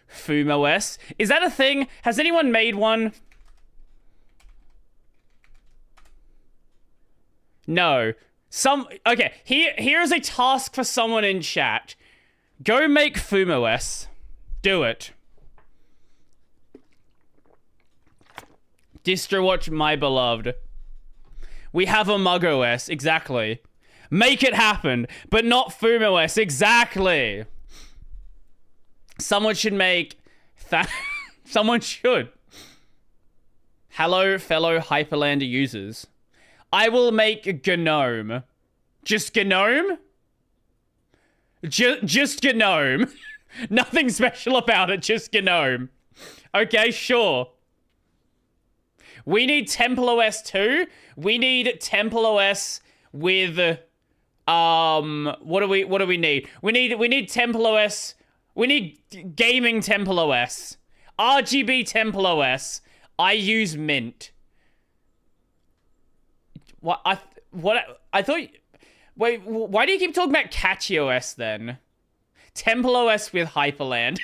S1: FOSS. Is that a thing? Has anyone made one? No. Okay, here's a task for someone in chat. Go make FOSS. Do it. DistroWatch my beloved. We have a MugOS, exactly. Make it happen, but not FOSS, exactly. Someone should make someone should. Hello, fellow Hyperlander users. I will make GNOME. Just GNOME? Just GNOME. Nothing special about it, just GNOME. Okay, sure. We need TempleOS 2. We need TempleOS with what do we need? We need TempleOS. We need gaming TempleOS. RGB TempleOS. I use Mint. I thought. Wait, why do you keep talking about CatchyOS then? TempleOS with Hyperland.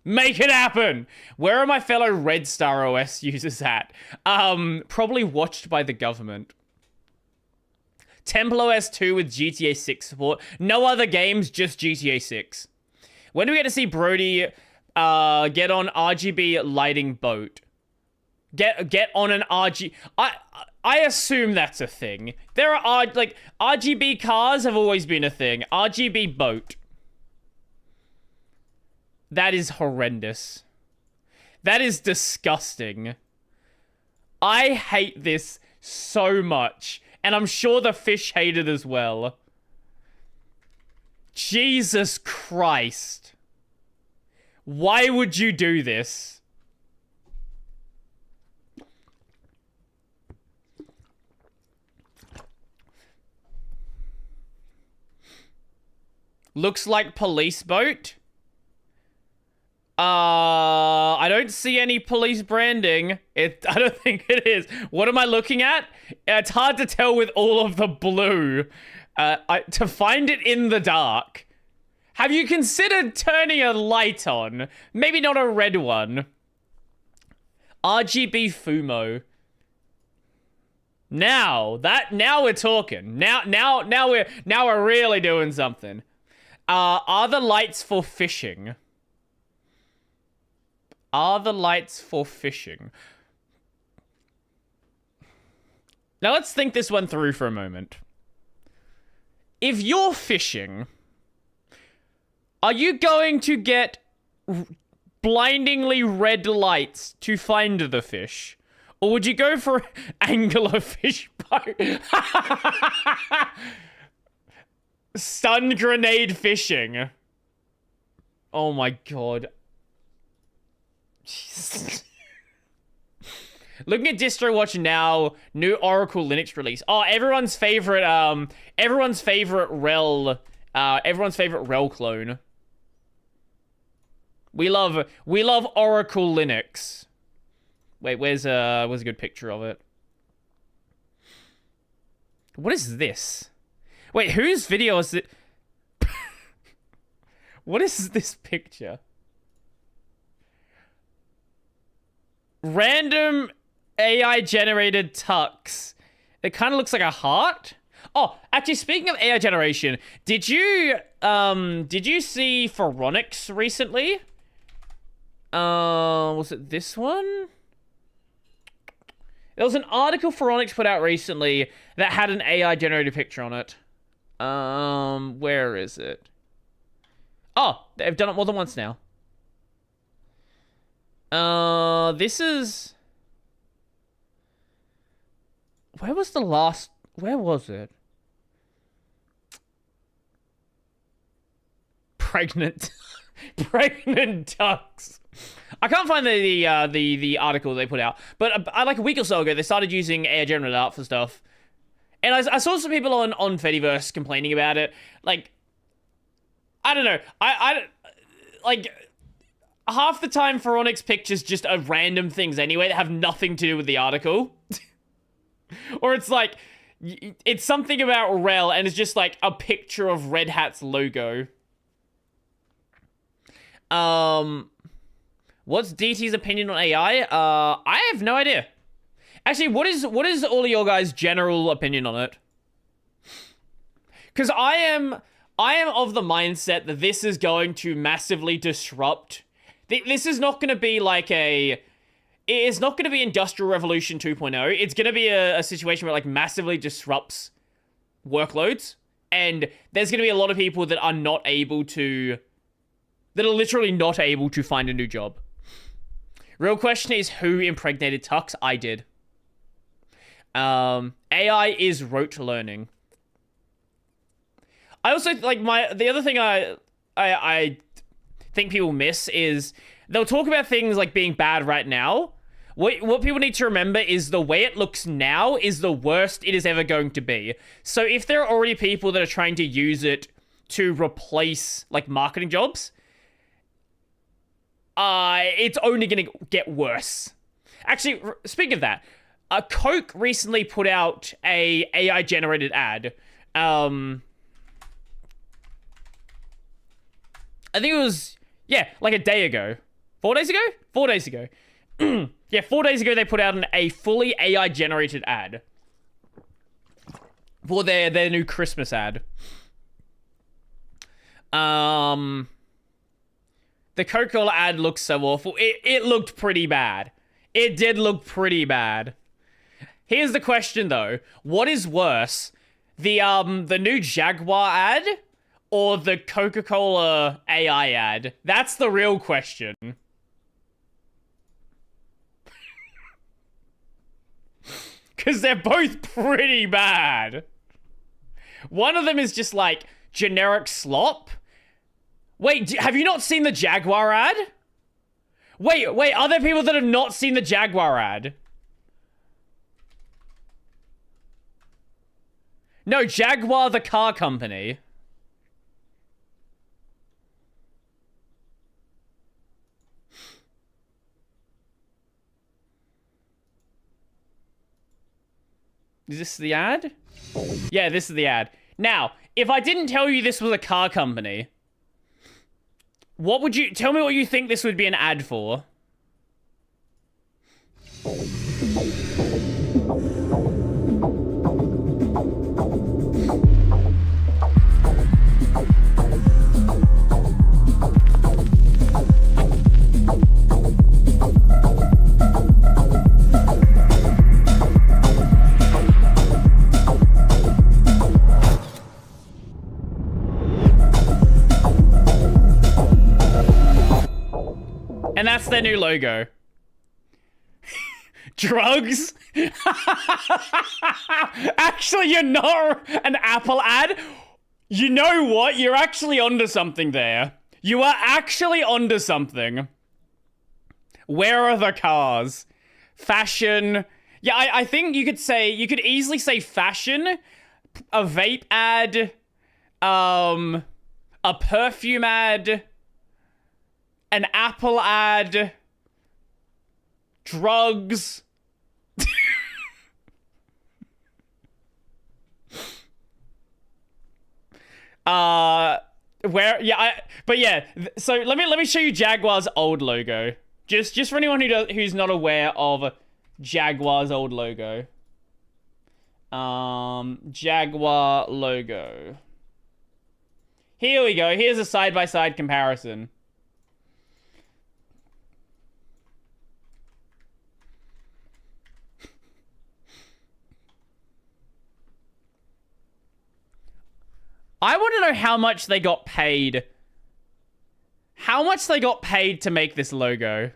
S1: Make it happen! Where are my fellow Red Star OS users at? Probably watched by the government. TempleOS 2 with GTA 6 support. No other games, just GTA 6. When do we get to see Brodie get on RGB lighting boat? Get on an RG... I assume that's a thing. There are, like, RGB cars have always been a thing. RGB boat. That is horrendous. That is disgusting. I hate this so much. And I'm sure the fish hate it as well. Jesus Christ. Why would you do this? Looks like police boat. I don't see any police branding. I don't think it is. What am I looking at? It's hard to tell with all of the blue. To find it in the dark. Have you considered turning a light on? Maybe not a red one. RGB Fumo. Now we're talking. Now we're really doing something. Are the lights for fishing? Are the lights for fishing? Now let's think this one through for a moment. If you're fishing, are you going to get blindingly red lights to find the fish? Or would you go for angler fish boat? Stun grenade fishing. Oh my god. Jesus. Looking at DistroWatch now, new Oracle Linux release. Oh, everyone's favorite rel clone. We love Oracle Linux. Wait, where's a good picture of it? What is this? Wait, whose video is it? What is this picture? Random AI generated tux. It kind of looks like a heart. Oh, actually, speaking of AI generation, did you see Phoronix recently? Was it this one? There was an article Phoronix put out recently that had an AI generated picture on it. Where is it? Oh, they've done it more than once now. This is... Where was the last... Where was it? Pregnant ducks. I can't find the article they put out, but like a week or so ago, they started using AI generated art for stuff, and I saw some people on Fediverse complaining about it. Like, I don't know, I like half the time Phoronix pictures just are random things anyway that have nothing to do with the article, or it's like it's something about Rel and it's just like a picture of Red Hat's logo. What's DT's opinion on AI? I have no idea. Actually, what is all of your guys' general opinion on it? Because I am of the mindset that this is going to massively disrupt. This is not going to be like it's not going to be Industrial Revolution 2.0. It's going to be a situation where it like massively disrupts workloads, and there's going to be a lot of people that are not able to. That are literally not able to find a new job. Real question is, who impregnated Tux? I did. AI is rote learning. I also, like, the other thing I think people miss is they'll talk about things like being bad right now. What people need to remember is the way it looks now is the worst it is ever going to be. So if there are already people that are trying to use it to replace, like, marketing jobs, it's only gonna get worse. Actually, speaking of that, Coke recently put out a AI-generated ad. I think it was, yeah, like a day ago. 4 days ago? 4 days ago. Yeah, 4 days ago they put out a fully AI-generated ad for their new Christmas ad. The Coca-Cola ad looks so awful. It looked pretty bad. It did look pretty bad. Here's the question, though. What is worse? The new Jaguar ad or the Coca-Cola AI ad? That's the real question. Because they're both pretty bad. One of them is just like generic slop. Wait, have you not seen the Jaguar ad? Wait, are there people that have not seen the Jaguar ad? No, Jaguar the car company. Is this the ad? Yeah, this is the ad. Now, if I didn't tell you this was a car company, what would you... Tell me what you think this would be an ad for. And that's their new logo. Drugs? Actually, you're not an Apple ad. You know what? You're actually onto something there. You are actually onto something. Where are the cars? Fashion. Yeah, I think you could easily say fashion, a vape ad, a perfume ad, an Apple ad, drugs. So let me show you Jaguar's old logo. Just for anyone who's not aware of Jaguar's old logo. Jaguar logo. Here we go. Here's a side-by-side comparison. I want to know how much they got paid. How much they got paid to make this logo.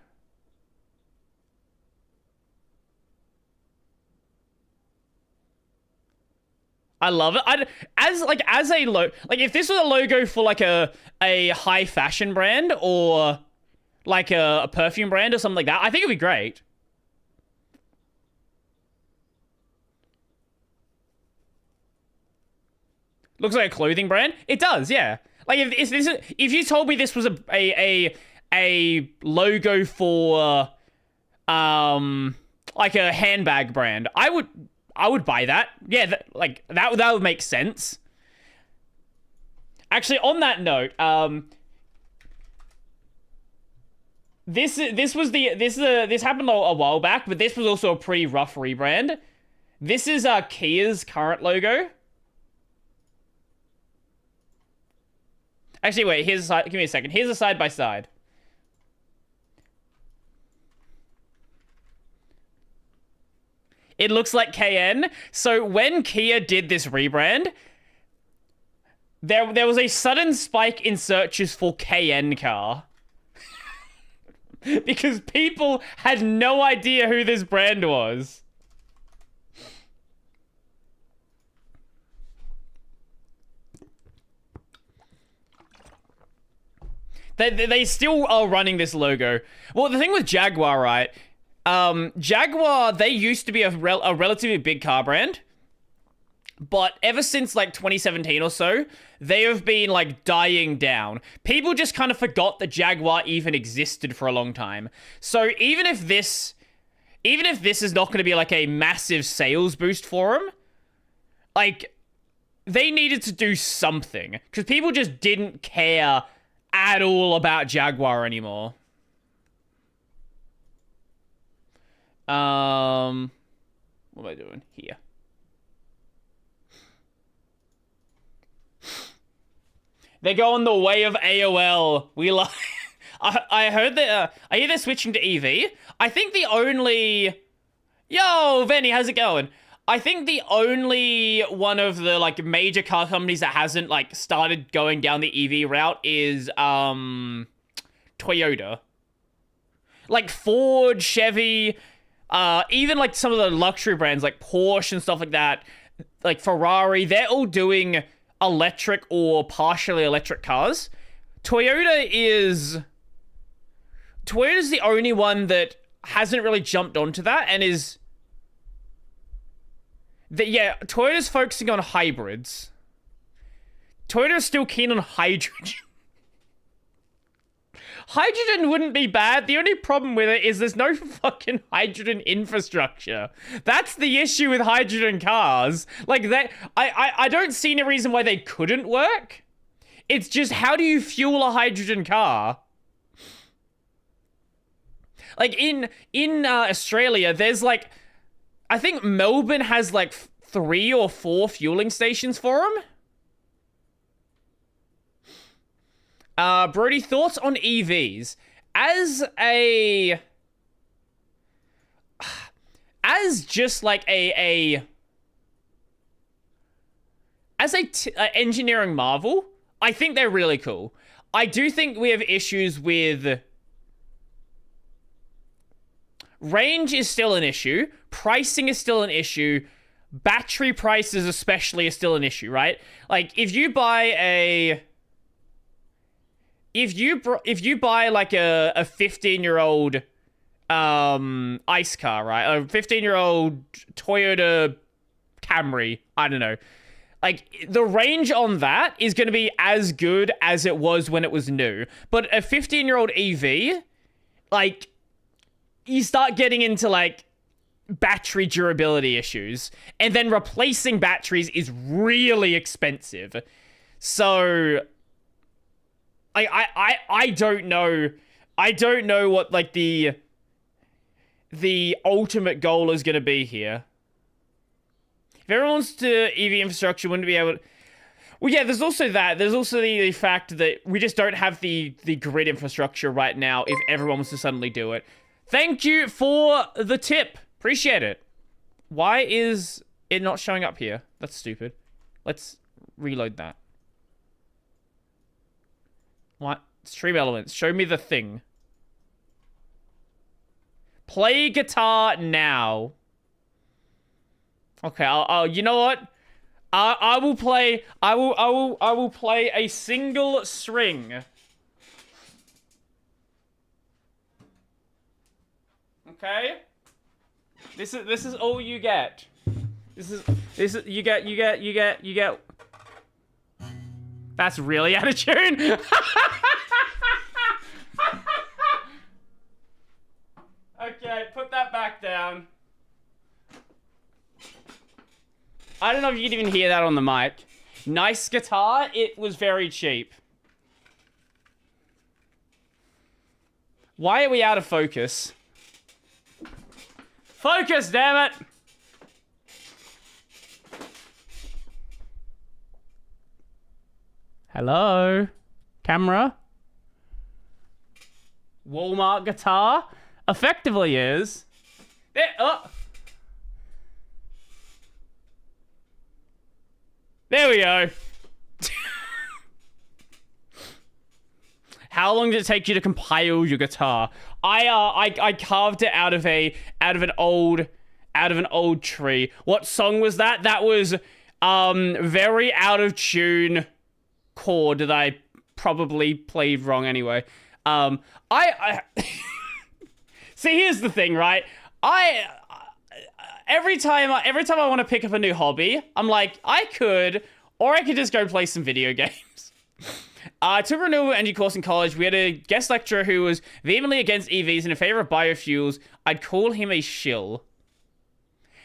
S1: I love it. If this was a logo for like a high fashion brand or like a perfume brand or something like that, I think it'd be great. Looks like a clothing brand. It does, yeah. Like if you told me this was a logo for like a handbag brand, I would buy that. Yeah, that would make sense. Actually, on that note, this happened a while back, but this was also a pretty rough rebrand. This is Kia's current logo. Actually, wait, here's a side. Give me a second. Here's a side by side. It looks like KN. So when Kia did this rebrand, there was a sudden spike in searches for KN car. Because people had no idea who this brand was. They still are running this logo. Well, the thing with Jaguar, right? Jaguar, they used to be a relatively big car brand. But ever since, like, 2017 or so, they have been, like, dying down. People just kind of forgot that Jaguar even existed for a long time. So even if this is not going to be, like, a massive sales boost for them, like, they needed to do something. Because people just didn't care at all about Jaguar anymore. What am I doing here? They're going the way of AOL. We like. I heard that. I hear they're switching to EV. I think the only. Yo, Venny, how's it going? I think the only one of the like major car companies that hasn't like started going down the EV route is Toyota. Like Ford, Chevy, even like some of the luxury brands like Porsche and stuff like that, like Ferrari, they're all doing electric or partially electric cars. Toyota's the only one that hasn't really jumped onto that and is Toyota's focusing on hybrids. Toyota's still keen on hydrogen. Hydrogen wouldn't be bad. The only problem with it is there's no fucking hydrogen infrastructure. That's the issue with hydrogen cars. Like that, I don't see any reason why they couldn't work. It's just, how do you fuel a hydrogen car? Like in Australia, there's like, I think Melbourne has like 3 or 4 fueling stations for them. Brodie, thoughts on EVs? As just like an engineering marvel, I think they're really cool. I do think we have issues with range is still an issue. Pricing is still an issue. Battery prices especially are still an issue, right? Like if you buy like a 15-year-old ICE car, right? A 15-year-old Toyota Camry, I don't know. Like the range on that is going to be as good as it was when it was new. But a 15-year-old EV, like you start getting into like battery durability issues, and then replacing batteries is really expensive. So I don't know. I don't know what like the ultimate goal is going to be here. If everyone wants to EV infrastructure, wouldn't be able to... Well, yeah, there's also that. There's also the fact that we just don't have the grid infrastructure right now if everyone wants to suddenly do it. Thank you for the tip. Appreciate it. Why is it not showing up here? That's stupid. Let's reload that. What? Stream elements. Show me the thing. Play guitar now. Okay, you know what? I will play. I will play a single string. Okay. This is all you get. This is you get. That's really out of tune. Okay, put that back down. I don't know if you can even hear that on the mic. Nice guitar. It was very cheap. Why are we out of focus? Focus, damn it! Hello? Camera? Walmart guitar? Effectively is. There, oh. There we go. How long did it take you to compile your guitar? I carved it out of an old tree. What song was that? That was very out of tune chord that I probably played wrong anyway. I See, here's the thing, right? Every time I want to pick up a new hobby, I'm like, I could just go play some video games. I took a renewable energy course in college. We had a guest lecturer who was vehemently against EVs and in favor of biofuels. I'd call him a shill.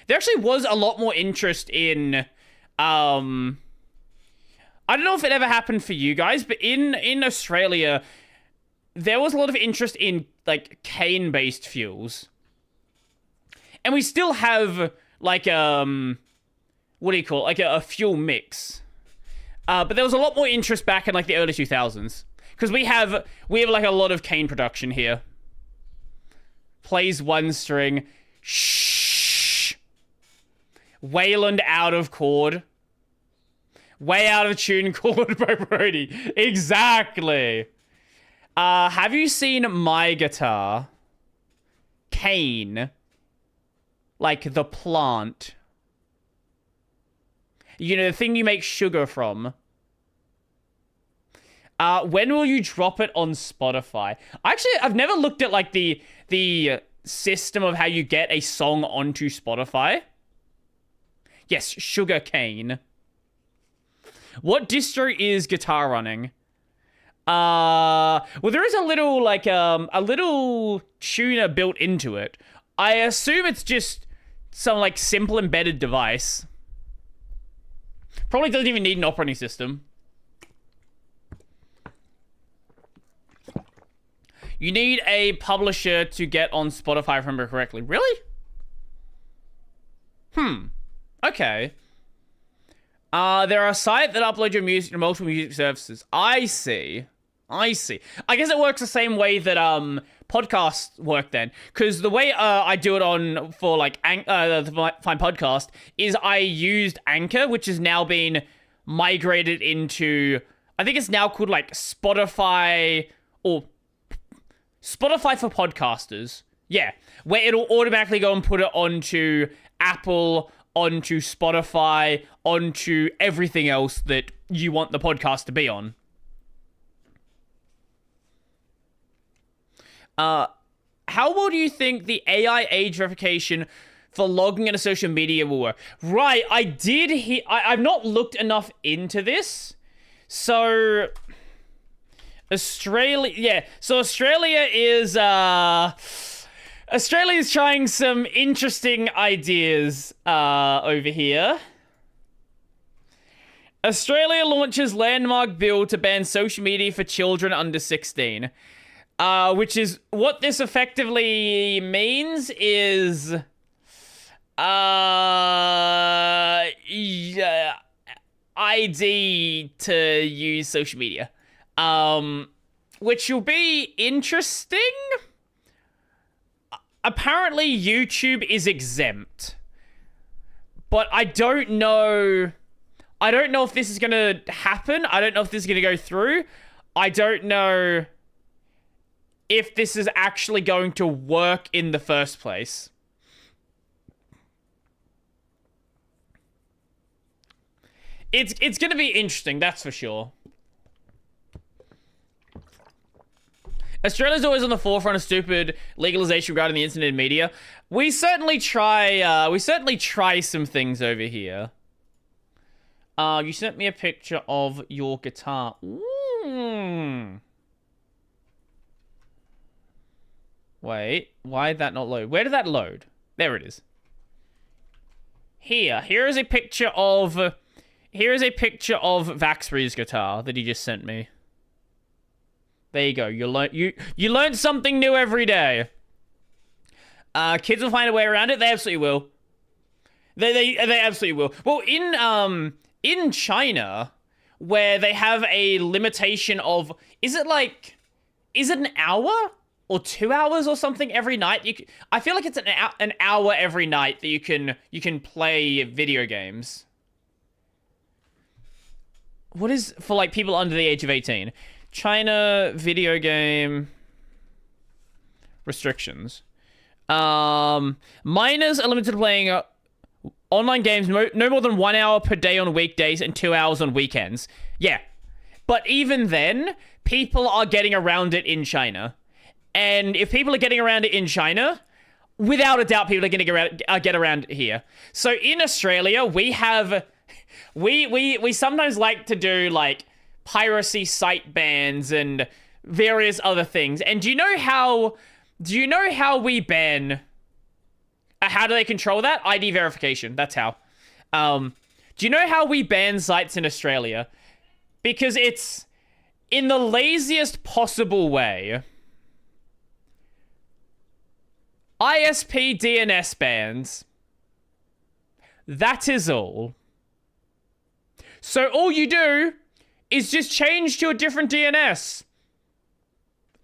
S1: There actually was a lot more interest in, I don't know if it ever happened for you guys, but in Australia, there was a lot of interest in, like, cane-based fuels. And we still have, like, what do you call it? Like a fuel mix. But there was a lot more interest back in, like, the early 2000s. Because we have, like, a lot of cane production here. Plays one string. Shh. Wayland out of chord. Way out of tune chord by Brodie. Exactly. Have you seen my guitar? Cane. Like the plant. You know, the thing you make sugar from. When will you drop it on Spotify? Actually, I've never looked at, like, the system of how you get a song onto Spotify. Yes, sugar cane. What distro is guitar running? Well, there is a little, like, a little tuner built into it. I assume it's just some, like, simple embedded device. Probably doesn't even need an operating system. You need a publisher to get on Spotify, if I remember correctly. Really? Okay. There are sites that upload your music to multiple music services. I see. I guess it works the same way that podcasts work then. Because the way I do it for like the Fine Podcast is I used Anchor, which has now been migrated into, I think it's now called like Spotify or Spotify for podcasters. Yeah, where it'll automatically go and put it onto Apple, onto Spotify, onto everything else that you want the podcast to be on. How well do you think the AI age verification for logging into social media will work? Right, I did hear... I've not looked enough into this. So... Australia... Yeah, so Australia is trying some interesting ideas over here. Australia launches landmark bill to ban social media for children under 16. Which is what this effectively means is ID to use social media. Which will be interesting. Apparently YouTube is exempt. But I don't know if this is going to happen. I don't know if this is going to go through. I don't know if this is actually going to work in the first place. It's gonna be interesting, that's for sure. Australia's always on the forefront of stupid legalization regarding the internet and media. We certainly try some things over here. You sent me a picture of your guitar. Wait, why did that not load? Where did that load? There it is. Here is a picture of Vaxbury's guitar that he just sent me. There you go. You learn something new every day. Kids will find a way around it. They absolutely will. They absolutely will. Well, in China, where they have a limitation of, is it an hour or 2 hours or something every night? I feel like it's an hour every night that you can play video games. What is for like people under the age of 18? China video game restrictions. Minors are limited to playing online games no more than 1 hour per day on weekdays and 2 hours on weekends. Yeah. But even then, people are getting around it in China. And if people are getting around it in China, without a doubt, people are going to get around it here. So in Australia, we have... We sometimes like to do, like, piracy site bans and various other things. And do you know how we ban... how do they control that? ID verification. That's how. Do you know how we ban sites in Australia? Because it's in the laziest possible way. ISP DNS bans. That is all. So all you do is just change to a different DNS.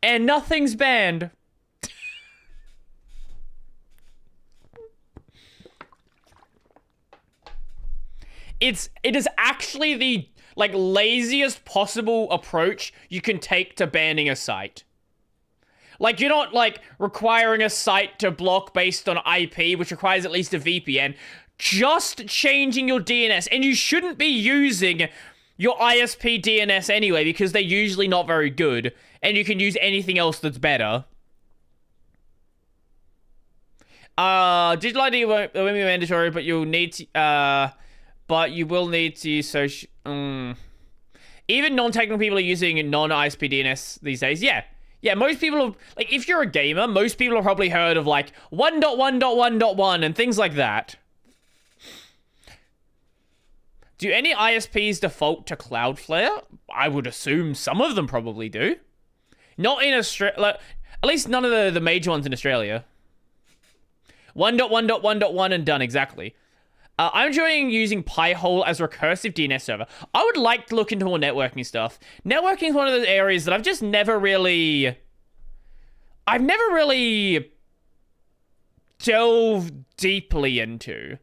S1: And nothing's banned. It is actually the laziest possible approach you can take to banning a site. Like, you're not requiring a site to block based on IP, which requires at least a VPN. Just changing your DNS, and you shouldn't be using your ISP DNS anyway, because they're usually not very good, and you can use anything else that's better. Digital ID won't be mandatory, but you'll need to, but you will need to use social... Even non-technical people are using non-ISP DNS these days. Yeah. Yeah, most people have... if you're a gamer, most people have probably heard of, 1.1.1.1 and things like that. Do any ISPs default to Cloudflare? I would assume some of them probably do. Not in Australia... at least none of the major ones in Australia. 1.1.1.1 and done, exactly. I'm enjoying using Pi-hole as a recursive DNS server. I would like to look into more networking stuff. Networking is one of those areas that I've just never really... I've never really delved deeply into.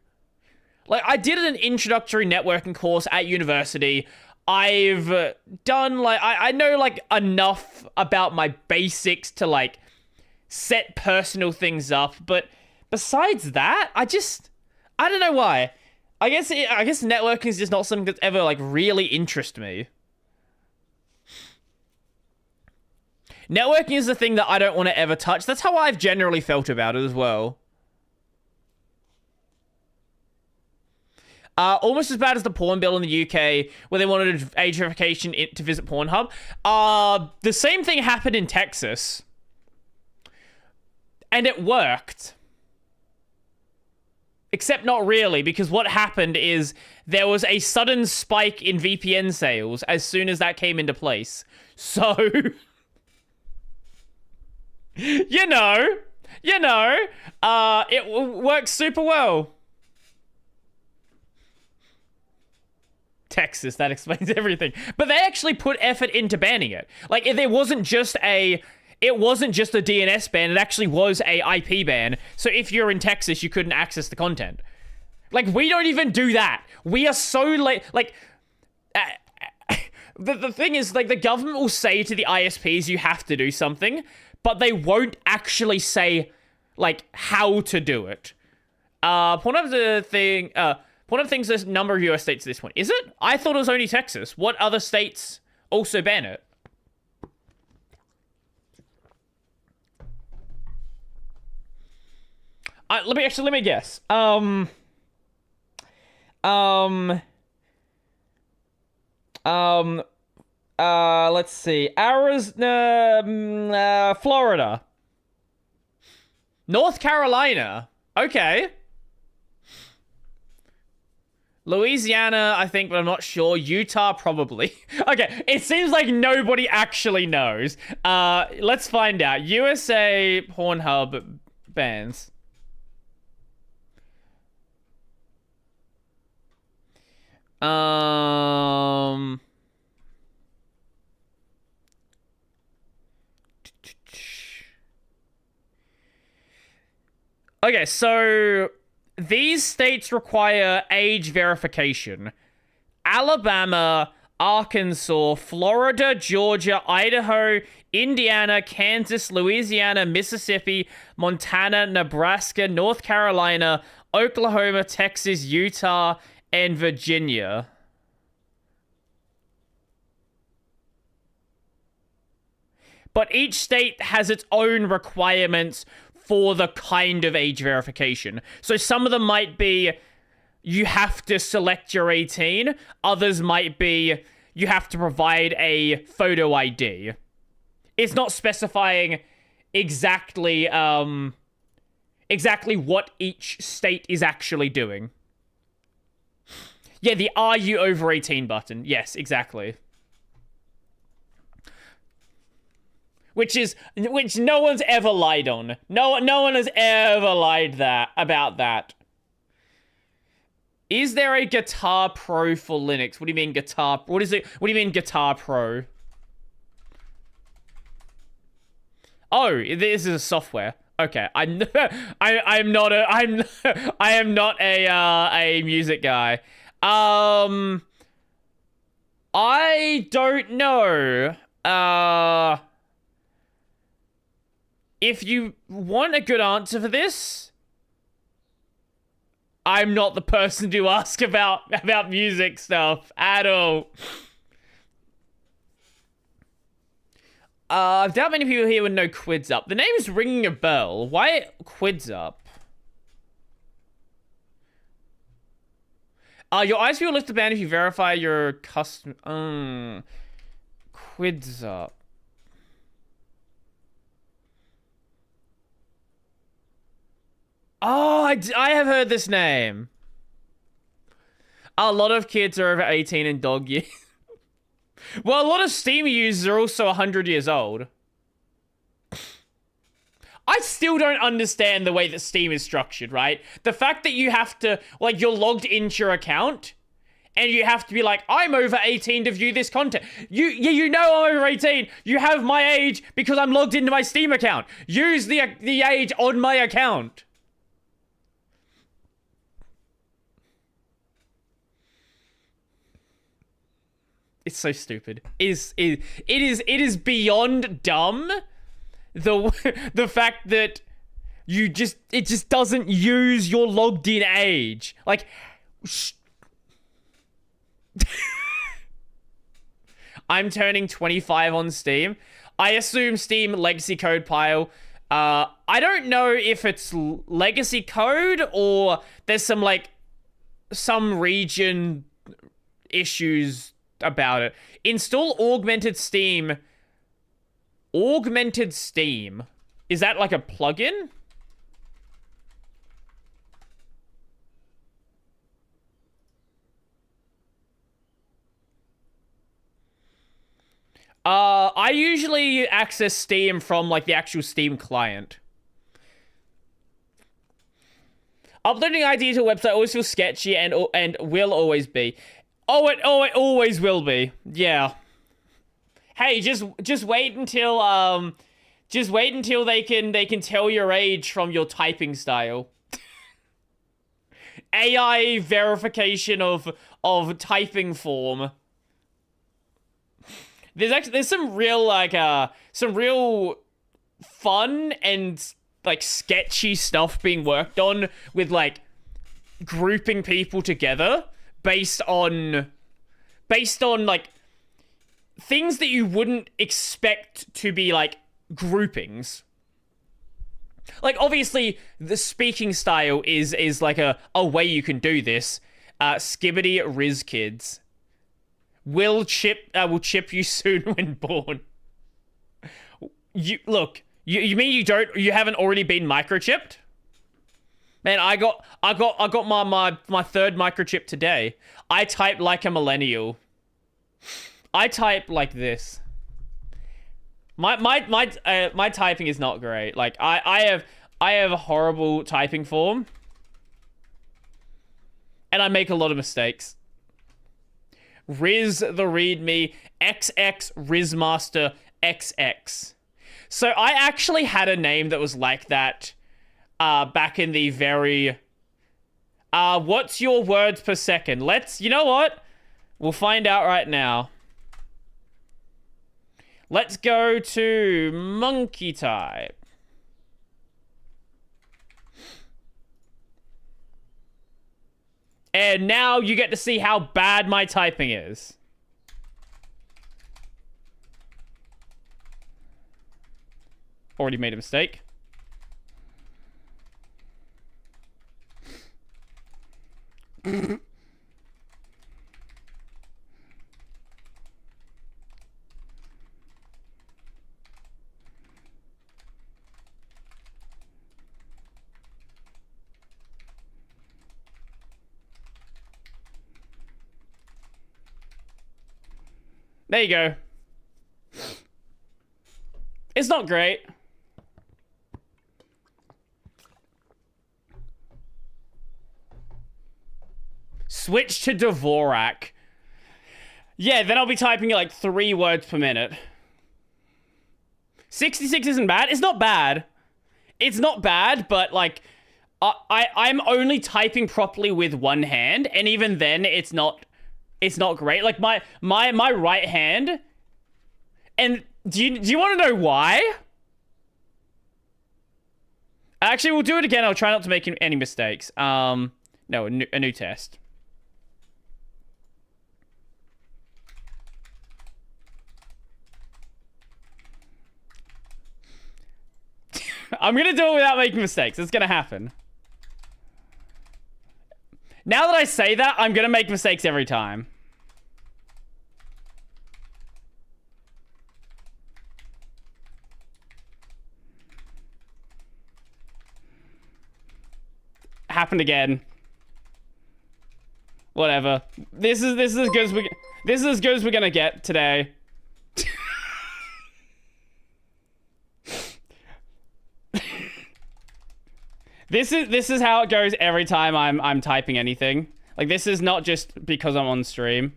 S1: I did an introductory networking course at university. I've done, I know, enough about my basics to, set personal things up. But besides that, I don't know why. I guess networking is just not something that's ever, really interested me. Networking is the thing that I don't want to ever touch. That's how I've generally felt about it as well. Almost as bad as the porn bill in the UK, where they wanted age verification to visit Pornhub. The same thing happened in Texas. And it worked. Except not really, because what happened is there was a sudden spike in VPN sales as soon as that came into place. So, you know, it works super well. Texas, that explains everything. But they actually put effort into banning it. It wasn't just a DNS ban, it actually was a IP ban. So if you're in Texas, you couldn't access the content. We don't even do that. We are so late. The thing is, the government will say to the ISPs, you have to do something, but they won't actually say, how to do it. Pornhub's a thing, One of the things, there's a number of US states at this point. Is it? I thought it was only Texas. What other states also ban it? Let me guess. Let's see. Arizona, Florida. North Carolina. Okay. Louisiana, I think, but I'm not sure. Utah, probably. Okay, it seems like nobody actually knows. Let's find out. USA Pornhub bans. Okay, so these states require age verification. Alabama, Arkansas, Florida, Georgia, Idaho, Indiana, Kansas, Louisiana, Mississippi, Montana, Nebraska, North Carolina, Oklahoma, Texas, Utah, and Virginia. But each state has its own requirements for the kind of age verification. So some of them might be, you have to select your 18. Others might be, you have to provide a photo ID. It's not specifying exactly, exactly what each state is actually doing. Yeah, the "Are you over 18" button. Yes, exactly. Which no one's ever lied on. No one has ever lied about that. Is there a Guitar Pro for Linux? What do you mean Guitar? What is it? What do you mean Guitar Pro? Oh, this is a software. Okay, I am not a music guy. I don't know. If you want a good answer for this, I'm not the person to ask about music stuff at all. I doubt many people here would know Quids Up. The name's ringing a bell. Why Quids Up? Your eyes will lift the band if you verify your custom. Quids Up. Oh, I have heard this name. A lot of kids are over 18 in dog years. Well, a lot of Steam users are also 100 years old. I still don't understand the way that Steam is structured, right? The fact that you have to, like, you're logged into your account, and you have to be like, I'm over 18 to view this content. You know I'm over 18. You have my age because I'm logged into my Steam account. Use the age on my account. It's so stupid. It is beyond dumb. The fact that it just doesn't use your logged in age. Like, I'm turning 25 on Steam. I assume Steam legacy code pile. I don't know if it's legacy code or there's some region issues about it. Install augmented Steam. Augmented Steam. Is that like a plugin? I usually access Steam from like the actual Steam client. Uploading ID to a website always feels sketchy and will always be. Oh, it always will be. Yeah. Hey, just wait until they can tell your age from your typing style. AI verification of typing form. There's some real fun and like sketchy stuff being worked on with like grouping people together based on like things that you wouldn't expect to be like groupings. Like, obviously, the speaking style is like a way you can do this. Skibbity Riz Kids. Will chip you soon when born. You mean you haven't already been microchipped? Man, I got my third microchip today. I type like a millennial. I type like this. My typing is not great. Like I have a horrible typing form. And I make a lot of mistakes. Riz the readme XX Rizmaster XX. So I actually had a name that was like that back in the very what's your words per second? You know what? We'll find out right now. Let's go to monkey type. And now you get to see how bad my typing is. Already made a mistake. There you go. It's not great. Switch to Dvorak. Yeah, then I'll be typing like 3 words per minute. 66 isn't bad. It's not bad. It's not bad, but like I'm only typing properly with one hand, and even then it's not great. Like my right hand, and do you want to know why? Actually, we'll do it again. I'll try not to make any mistakes. No, a new test. I'm gonna do it without making mistakes. It's gonna happen. Now that I say that, I'm gonna make mistakes every time. Happened again. Whatever. This is as good as we're gonna get today. This is how it goes every time I'm typing anything. Like, this is not just because I'm on stream.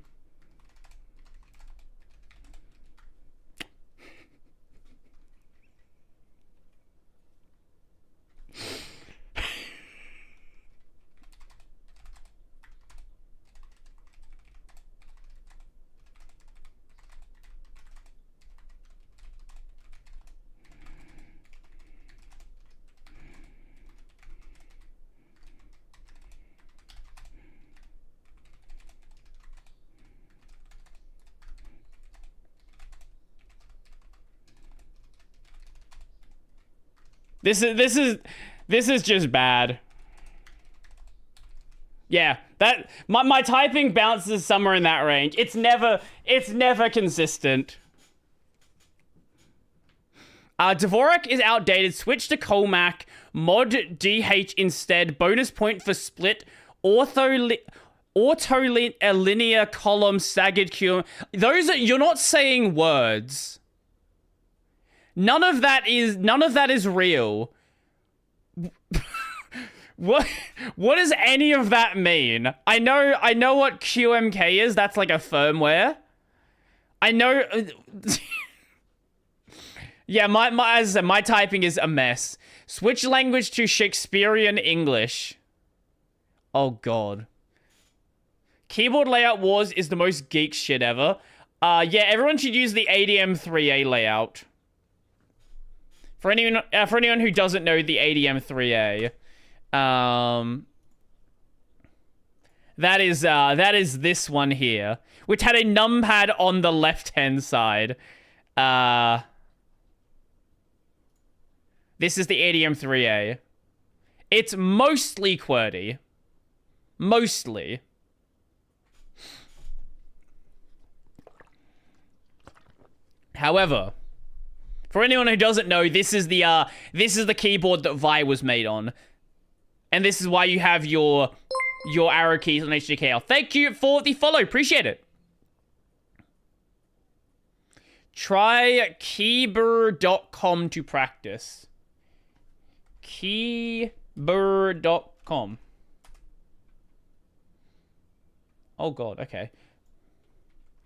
S1: This is just bad. Yeah, that my typing bounces somewhere in that range. It's never consistent. Dvorak is outdated. Switch to Colmac. Mod DH instead. Bonus point for split. Linear column staggered queue. You're not saying words. None of that is real. What does any of that mean? I know what QMK is. That's like a firmware. I know. Yeah, as I said, my typing is a mess. Switch language to Shakespearean English. Oh god. Keyboard layout wars is the most geek shit ever. Yeah, everyone should use the ADM3A layout. For anyone who doesn't know the ADM3A, That is this one here, which had a numpad on the left-hand side. This is the ADM3A. It's mostly QWERTY. Mostly. However, for anyone who doesn't know, this is the keyboard that Vi was made on. And this is why you have your arrow keys on HDKL. Thank you for the follow. Appreciate it. Try keyboard.com to practice. Keyboard.com. Oh god, okay.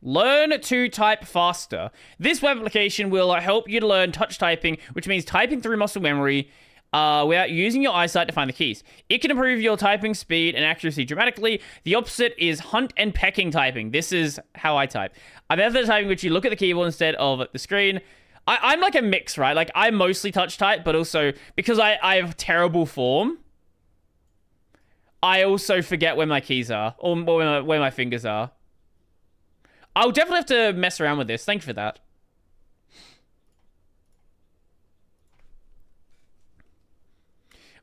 S1: Learn to type faster. This web application will help you to learn touch typing, which means typing through muscle memory without using your eyesight to find the keys. It can improve your typing speed and accuracy dramatically. The opposite is hunt and pecking typing. This is how I type. I method of typing which you look at the keyboard instead of the screen. I'm like a mix, right? Like, I mostly touch type, but also, because I have terrible form, I also forget where my keys are, or where my fingers are. I'll definitely have to mess around with this. Thank you for that.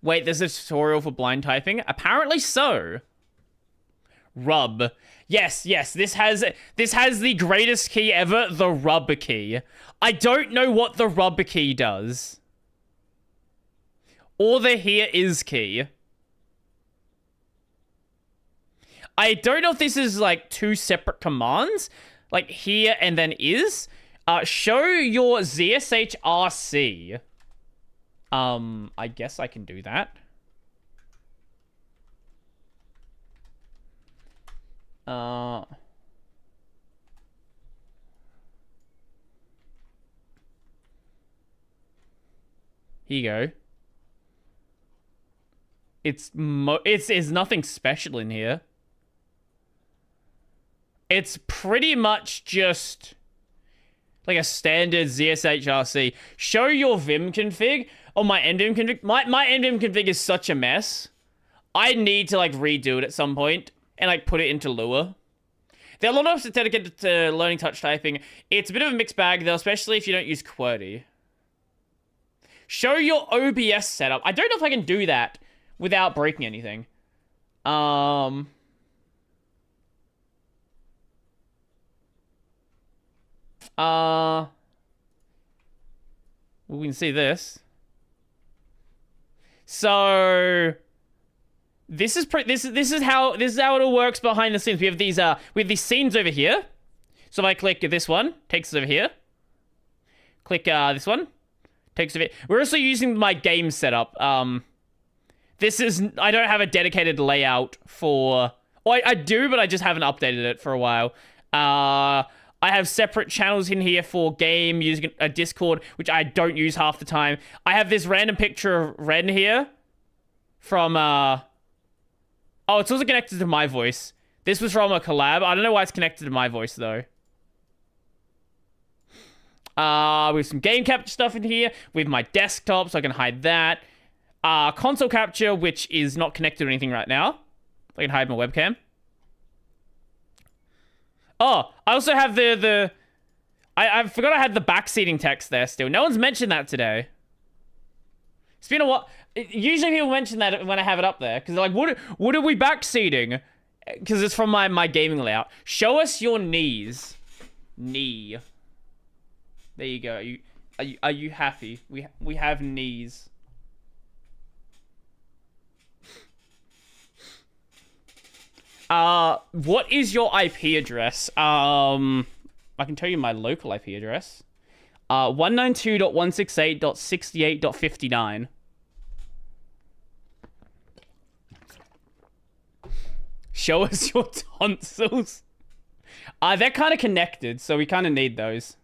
S1: Wait, there's a tutorial for blind typing? Apparently so. Rub. Yes, this has the greatest key ever, the rub key. I don't know what the rub key does. Or the here is key. I don't know if this is like two separate commands, like here and then is. Show your ZSHRC. I guess I can do that. Here you go. It's nothing special in here. It's pretty much just like a standard ZSHRC. Show your Vim config. Oh, my NVim config. My NVim config is such a mess. I need to like redo it at some point and like put it into Lua. There are a lot of apps dedicated to learning touch typing. It's a bit of a mixed bag though, especially if you don't use QWERTY. Show your OBS setup. I don't know if I can do that without breaking anything. We can see this. So this is how it all works behind the scenes. We have these scenes over here. So if I click this one, takes us over here. Click this one, takes us over here. We're also using my game setup. I don't have a dedicated layout for. Well, I do, but I just haven't updated it for a while. I have separate channels in here for game, using a Discord, which I don't use half the time. I have this random picture of Ren here from, oh, it's also connected to my voice. This was from a collab. I don't know why it's connected to my voice, though. We have some game capture stuff in here. We have my desktop, so I can hide that. Console capture, which is not connected to anything right now. I can hide my webcam. Oh, I also have I forgot I had the backseating text there still. No one's mentioned that today. It's been a while. Usually people mention that when I have it up there. Because they're like, what are we backseating? Because it's from my gaming layout. Show us your knees. Knee. There you go. Are you happy? We have knees. What is your IP address? I can tell you my local IP address. 192.168.68.59. Show us your tonsils. They're kind of connected, so we kind of need those.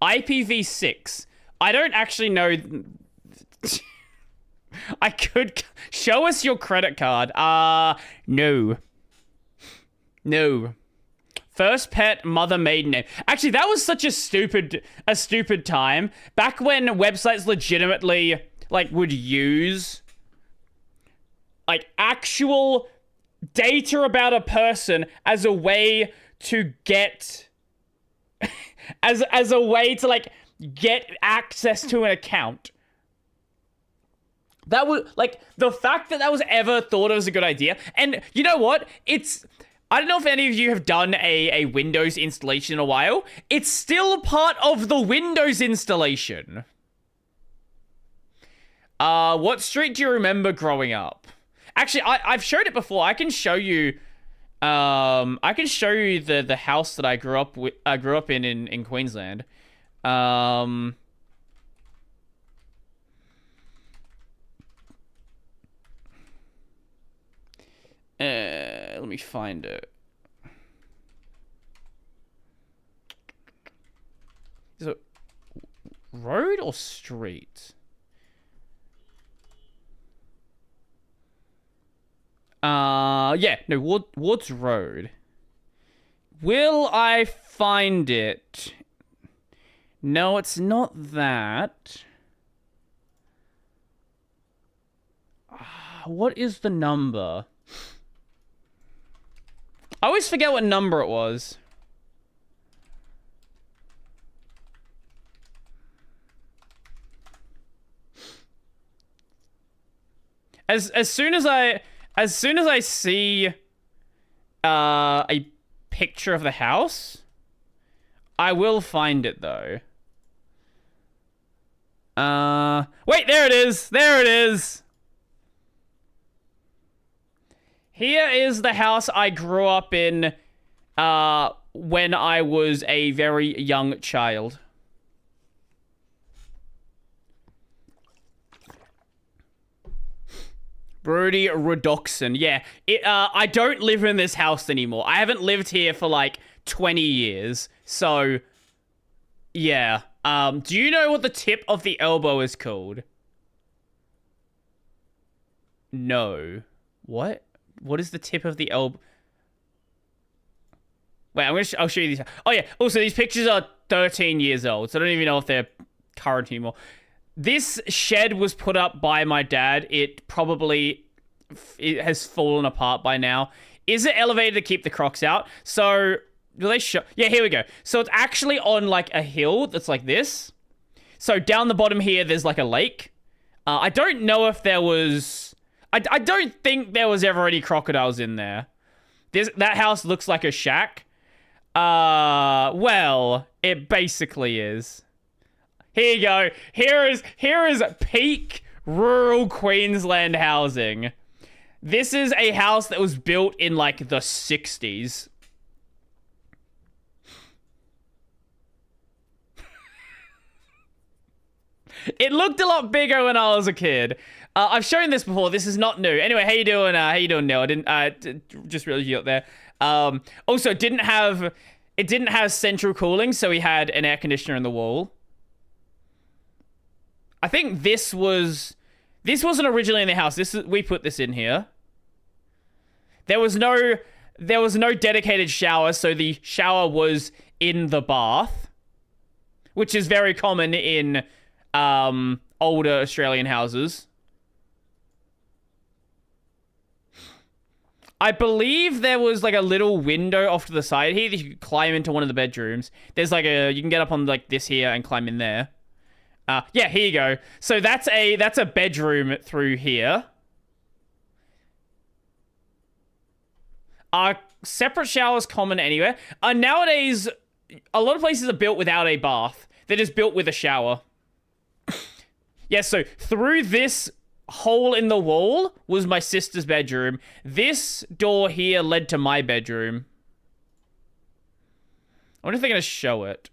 S1: IPv6. I don't actually know. I could show us your credit card. No. First pet, mother, maiden name. Actually, that was such a stupid time. Back when websites legitimately like would use like actual data about a person as a way to get as a way to like get access to an account. That was like the fact that was ever thought of as a good idea. And you know what? I don't know if any of you have done a Windows installation in a while. It's still part of the Windows installation. What street do you remember growing up? Actually, I've showed it before. I can show you. I can show you the house that I grew up in Queensland. Let me find it. Is it road or street? Yeah, no, Woods Road. Will I find it? No, it's not that. What is the number? I always forget what number it was. As soon as I see a picture of the house, I will find it though. Wait, there it is. There it is. Here is the house I grew up in when I was a very young child. Brodie Robertson. Yeah, I don't live in this house anymore. I haven't lived here for like 20 years. So, yeah. Do you know what the tip of the elbow is called? No. What? What is the tip of the elbow? Wait, I'll show you these. Oh yeah. Also, these pictures are 13 years old, so I don't even know if they're current anymore. This shed was put up by my dad. It has fallen apart by now. Is it elevated to keep the crocs out? So, do they show? Yeah, here we go. So it's actually on like a hill that's like this. So down the bottom here, there's like a lake. I don't know if there was... I don't think there was ever any crocodiles in there. That house looks like a shack. Well, it basically is. Here you go. Here is peak rural Queensland housing. This is a house that was built in like the 60s. It looked a lot bigger when I was a kid. I've shown this before. This is not new. Anyway, how you doing? How you doing, Neil? I didn't just realized you up there. Also, it didn't have central cooling, so we had an air conditioner in the wall. I think this wasn't originally in the house. We put this in here. There was no dedicated shower, so the shower was in the bath, which is very common in older Australian houses. I believe there was like a little window off to the side here that you could climb into one of the bedrooms. There's like you can get up on like this here and climb in there. Yeah, here you go. So that's a bedroom through here. Separate showers common anywhere. Nowadays, a lot of places are built without a bath. They're just built with a shower. Yeah, so through this hole in the wall was my sister's bedroom. This door here led to my bedroom. I wonder if they're going to show it.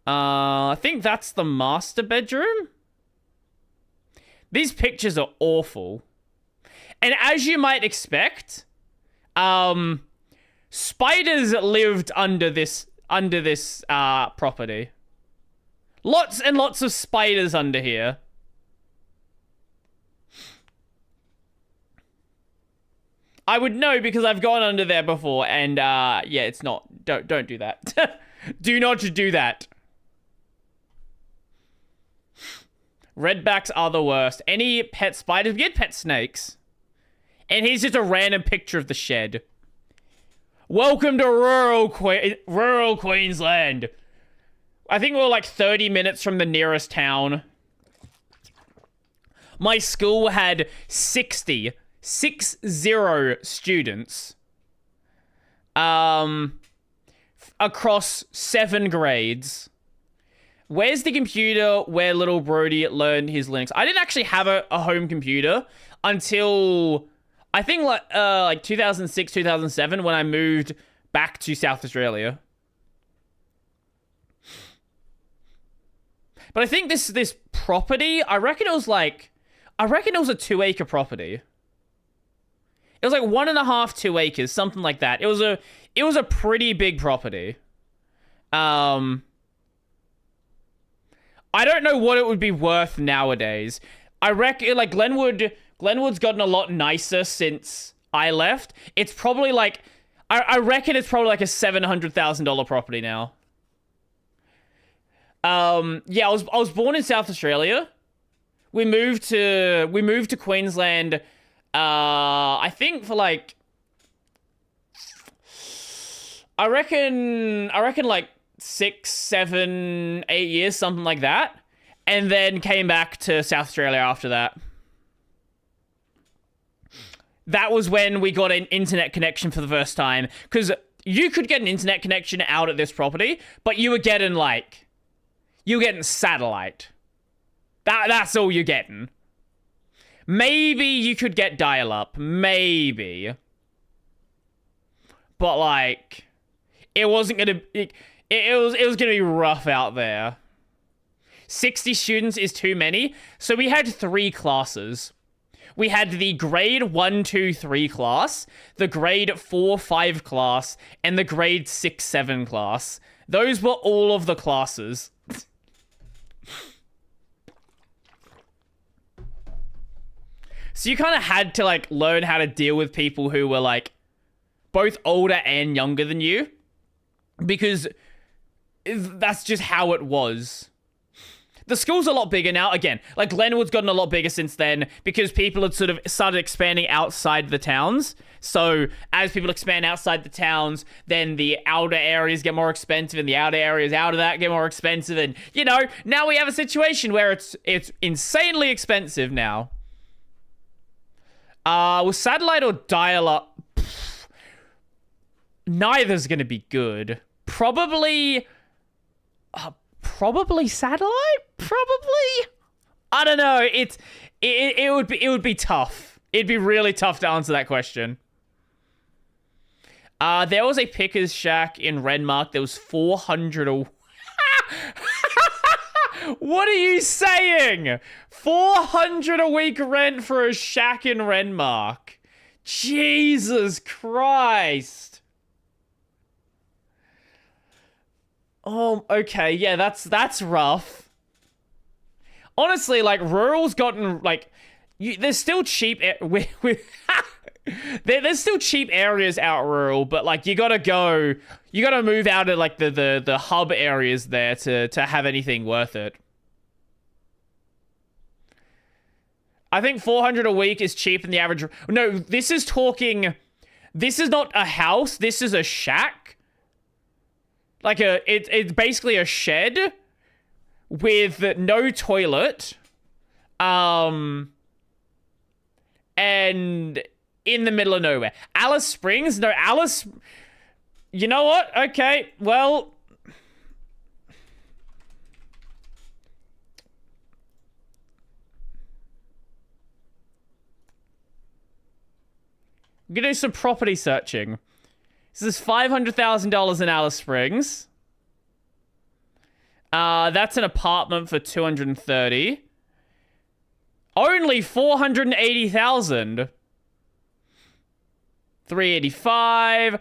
S1: I think that's the master bedroom. These pictures are awful. And as you might expect, spiders lived under this property. Lots and lots of spiders under here. I would know because I've gone under there before, and yeah, it's not. Don't do that. Do not do that. Redbacks are the worst. Any pet spiders? We get pet snakes. And here's just a random picture of the shed. Welcome to rural Queensland. I think we're like 30 minutes from the nearest town. My school had 60 students. Across 7 grades. Where's the computer where little Brodie learned his Linux? I didn't actually have a home computer until I think like 2006, 2007 when I moved back to South Australia. But I think this property, I reckon it was a 2-acre property. It was like 1.5, 2 acres, something like that. It was a pretty big property. I don't know what it would be worth nowadays. I reckon like Glenwood's gotten a lot nicer since I left. It's probably like I reckon it's probably like a $700,000 property now. Yeah, I was born in South Australia. We moved to Queensland. I think for like, I reckon like 6, 7, 8 years, something like that, and then came back to South Australia after that. That was when we got an internet connection for the first time, because you could get an internet connection out at this property, but you were getting satellite. That's all you're getting. Maybe you could get dial-up, maybe. But like, it wasn't gonna. It was gonna be rough out there. 60 students is too many, so we had 3 classes. We had the grade 1, 2, 3 class, the grade 4, 5 class, and the grade 6, 7 class. Those were all of the classes. So you kind of had to like learn how to deal with people who were like both older and younger than you, because that's just how it was. The school's a lot bigger now. Again, like Glenwood's gotten a lot bigger since then because people had sort of started expanding outside the towns. So as people expand outside the towns, then the outer areas get more expensive and the outer areas out of that get more expensive. And, you know, now we have a situation where it's insanely expensive now. With satellite or dial-up, neither's gonna be good. Probably satellite? Probably? I don't know. It would be tough. It'd be really tough to answer that question. There was a picker's shack in Renmark. There was 400 What are you saying? 400 a week rent for a shack in Renmark. Jesus Christ. Oh, okay. Yeah, that's rough. Honestly, like, rural's gotten, like, there's still cheap... There's still cheap areas out rural, but like you gotta move out of like the hub areas there to have anything worth it. I think 400 a week is cheaper than the average. No, this is not a house. This is a shack. Like it's basically a shed with no toilet, and in the middle of nowhere. Alice Springs? No, Alice... You know what? Okay, well... I'm gonna do some property searching. This is $500,000 in Alice Springs. That's an apartment for $230,000. Only $480,000. 385,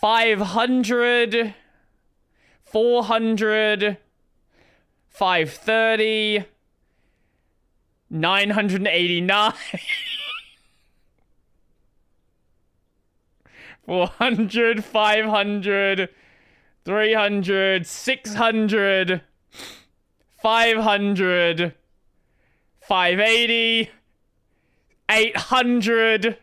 S1: 500, 400, 530, 989, 400, 500, 300, 600, 500, 580, 800.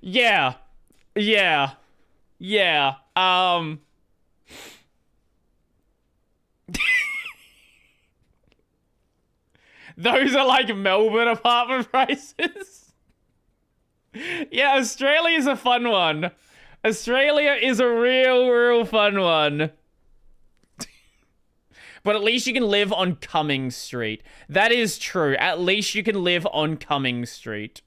S1: Yeah. Those are like Melbourne apartment prices. Yeah, Australia is a fun one. Australia is a real fun one. But at least you can live on Cummings Street. That is true. At least you can live on Cummings Street.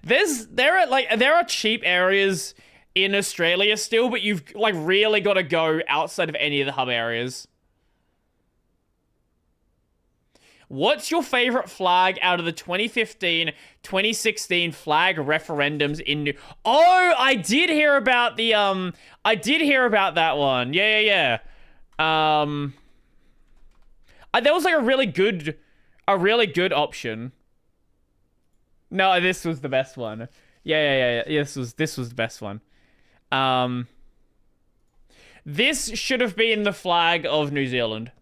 S1: There are cheap areas in Australia still, but you've like really got to go outside of any of the hub areas. What's your favorite flag out of the 2015, 2016 flag referendums in New... Oh, I did hear about the, I did hear about that one. Yeah. There was like a really good option. No, this was the best one. Yeah. This was the best one. This should have been the flag of New Zealand.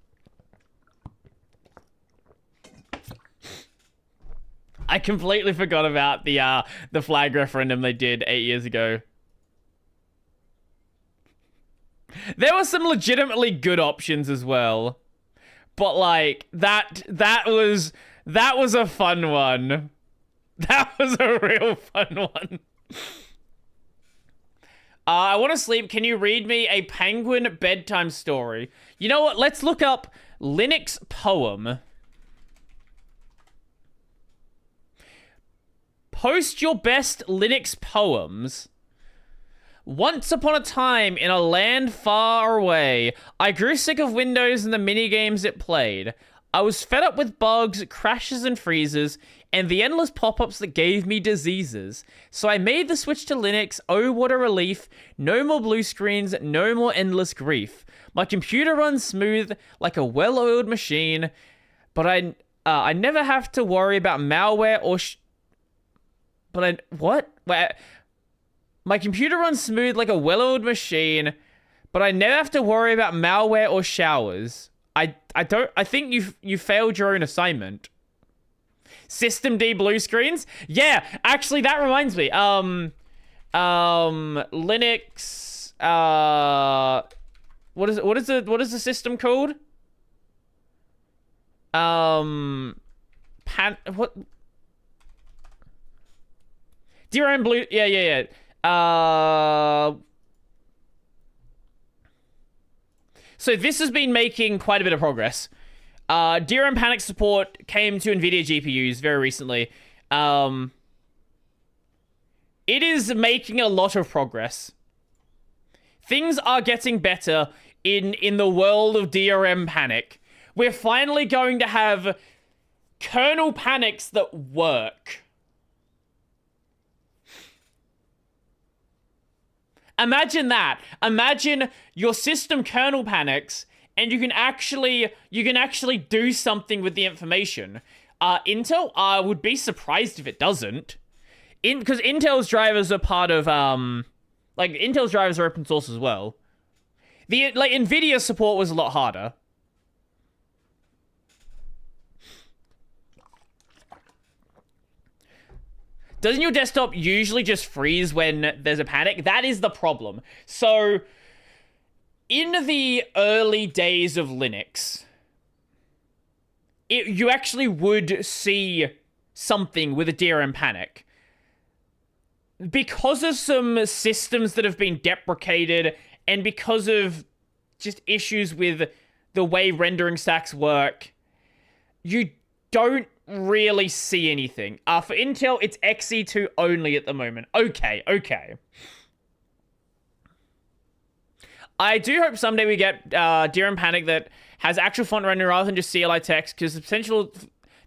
S1: I completely forgot about the flag referendum they did 8 years ago. There were some legitimately good options as well. But like that was a fun one. That was a real fun one. I want to sleep. Can you read me a penguin bedtime story? You know what? Let's look up Linux poem. Post your best Linux poems. Once upon a time, in a land far away, I grew sick of Windows and the minigames it played. I was fed up with bugs, crashes and freezes, and the endless pop-ups that gave me diseases. So I made the switch to Linux. Oh, what a relief. No more blue screens, no more endless grief. My computer runs smooth like a well-oiled machine, but I never have to worry about malware or... What? Wait, my computer runs smooth like a well-oiled machine, but I never have to worry about malware or showers. I think you failed your own assignment. System D blue screens? Yeah, actually that reminds me. Linux what is the system called? What? DRM blue, yeah. So this has been making quite a bit of progress. DRM Panic support came to NVIDIA GPUs very recently. It is making a lot of progress. Things are getting better in the world of DRM Panic. We're finally going to have kernel panics that work. Imagine that. Imagine your system kernel panics, and you can actually do something with the information. Intel, I would be surprised if it doesn't. Because Intel's drivers are part of Intel's drivers are open source as well. The NVIDIA support was a lot harder. Doesn't your desktop usually just freeze when there's a panic? That is the problem. So, in the early days of Linux, you actually would see something with a DRM panic. Because of some systems that have been deprecated, and because of just issues with the way rendering stacks work, you don't really see anything. For Intel, it's XE2 only at the moment. Okay. I do hope someday we get DRM Panic that has actual font rendering rather than just CLI text, because the potential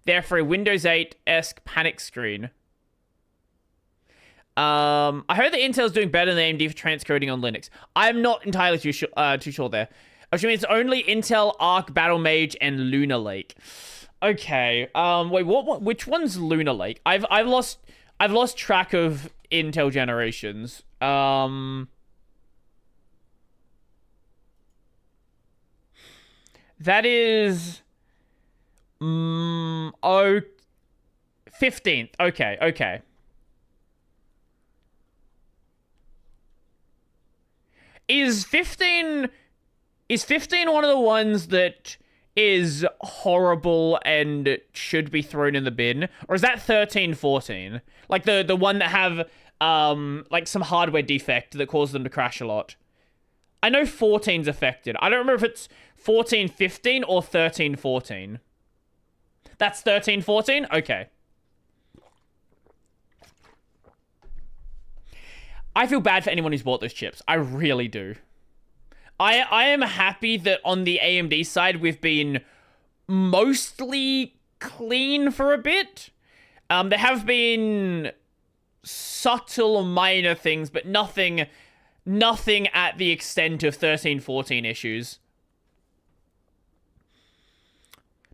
S1: there for a Windows 8-esque panic screen. I heard that Intel's doing better than AMD for transcoding on Linux. I'm not entirely too sure there. Assuming it's only Intel, Arc, Battle Mage, and Lunar Lake. Okay. Wait. Which one's Lunar Lake? I've lost I've lost track of Intel generations. That is... 15th. Okay. Is 15 one of the ones that is horrible and should be thrown in the bin? Or is that 13, 14? Like the one that have like some hardware defect that caused them to crash a lot. I know 14's affected. I don't remember if it's 14, 15 or 13, 14. That's 13, 14? Okay. I feel bad for anyone who's bought those chips. I really do. I am happy that on the AMD side, we've been mostly clean for a bit. There have been subtle minor things, but nothing at the extent of 13, 14 issues.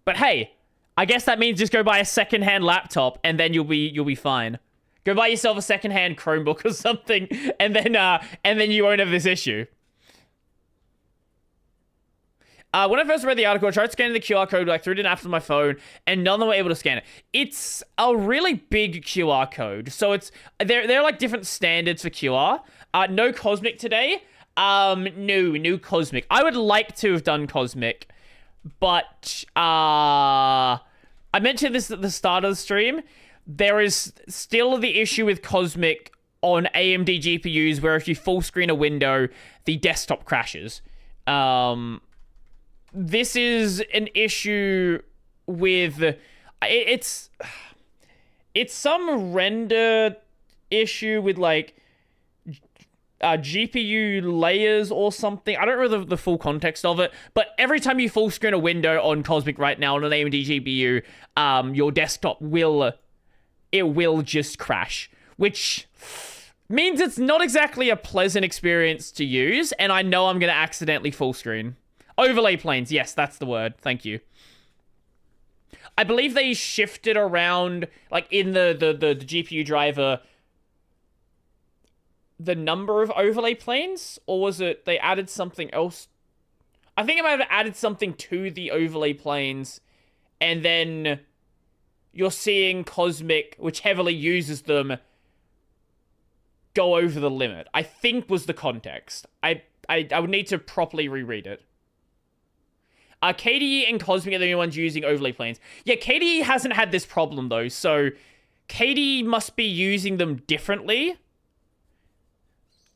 S1: But hey, I guess that means just go buy a secondhand laptop and then you'll be fine. Go buy yourself a secondhand Chromebook or something, and then you won't have this issue. When I first read the article, I tried scanning the QR code, like threw it in after my phone, and none of them were able to scan it. It's a really big QR code, so it's there are like different standards for QR. No Cosmic today. No Cosmic. I would like to have done Cosmic, but I mentioned this at the start of the stream. There is still the issue with Cosmic on AMD GPUs where if you full screen a window, the desktop crashes. This is an issue with... It's some render issue with, like, GPU layers or something. I don't know the full context of it, but every time you full screen a window on Cosmic right now on an AMD GPU, your desktop will just crash, which means it's not exactly a pleasant experience to use, and I know I'm going to accidentally full screen. Overlay planes, yes, that's the word. Thank you. I believe they shifted around, like, in the GPU driver, the number of overlay planes, or was it they added something else? I think it might have added something to the overlay planes, and then you're seeing Cosmic, which heavily uses them, go over the limit. I think was the context. I would need to properly reread it. KDE and Cosmic are the only ones using overlay planes. Yeah, KDE hasn't had this problem, though, so KDE must be using them differently.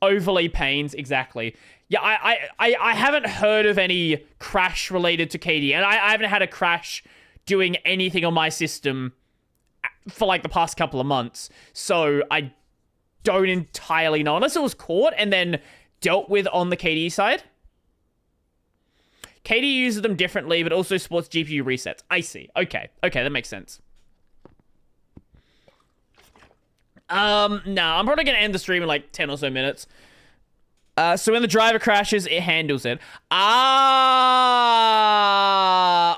S1: Overlay planes, exactly. Yeah, I haven't heard of any crash related to KDE, and I haven't had a crash doing anything on my system for, like, the past couple of months, so I don't entirely know, unless it was caught and then dealt with on the KDE side. KDE uses them differently, but also supports GPU resets. I see. Okay, that makes sense. I'm probably gonna end the stream in like 10 or so minutes. So when the driver crashes, it handles it.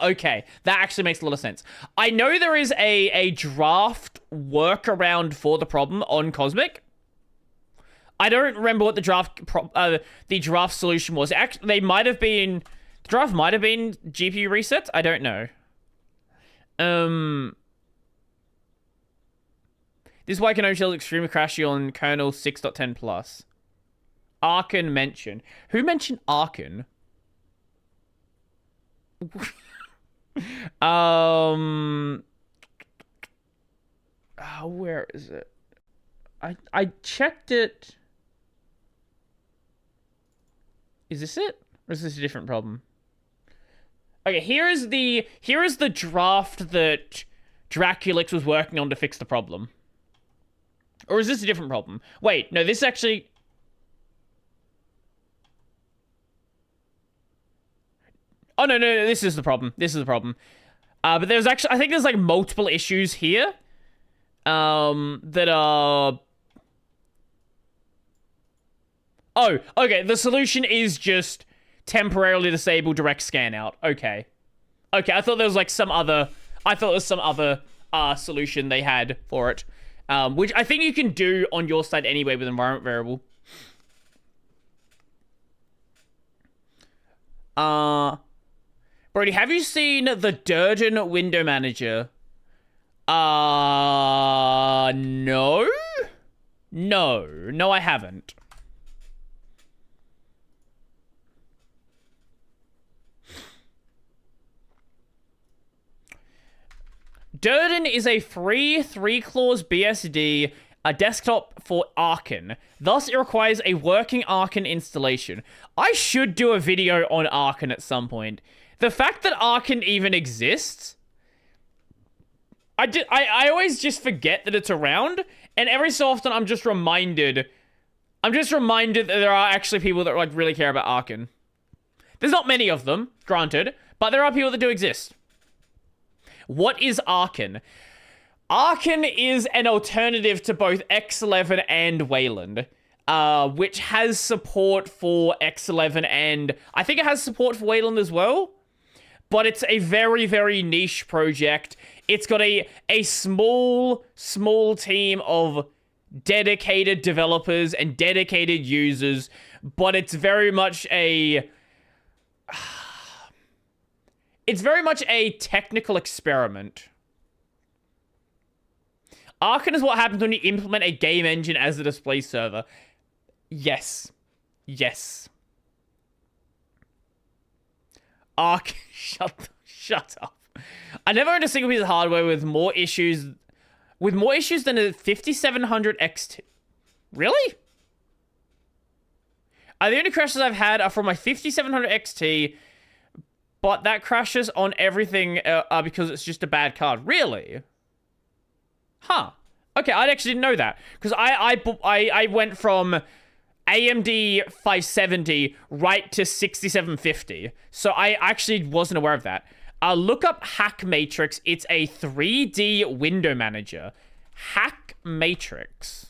S1: Okay. That actually makes a lot of sense. I know there is a draft workaround for the problem on Cosmic. I don't remember what the draft solution was. Actually, the draft might have been GPU resets. I don't know. This is why GNOME Shell is extremely crashy on kernel 6.10 plus. Arkan mentioned. Who mentioned Arkan? Where is it? I checked it. Is this it? Or is this a different problem? Okay, here is the draft that Draculix was working on to fix the problem. Or is this a different problem? Wait, no, this actually... Oh, no, this is the problem. But there's actually... I think there's, like, multiple issues here. That are... Oh, okay, the solution is just temporarily disable direct scan out. Okay, I thought there was, like, some other... I thought there was some other solution they had for it. which I think you can do on your side anyway with environment variable. Brodie, have you seen the Durden window manager? No? No, I haven't. Durden is a free 3-clause BSD, a desktop for Archon. Thus, it requires a working Archon installation. I should do a video on Archon at some point. The fact that Archon even exists, I always just forget that it's around, and every so often I'm just reminded that there are actually people that like really care about Archon. There's not many of them, granted, but there are people that do exist. What is Archon? Archon is an alternative to both X11 and Wayland, which has support for X11 and I think it has support for Wayland as well. But it's a very, very niche project. It's got a small team of dedicated developers and dedicated users, but it's very much a... It's very much a technical experiment. Archon is what happens when you implement a game engine as a display server. Yes. Yes. Archon, shut up. I never owned a single piece of hardware with more issues than a 5700 XT. Really? The only crashes I've had are from my 5700 XT, but that crashes on everything because it's just a bad card. Really? Huh. Okay, I actually didn't know that. Because I went from AMD 570 right to 6750. So I actually wasn't aware of that. Look up Hack Matrix. It's a 3D window manager. Hack Matrix.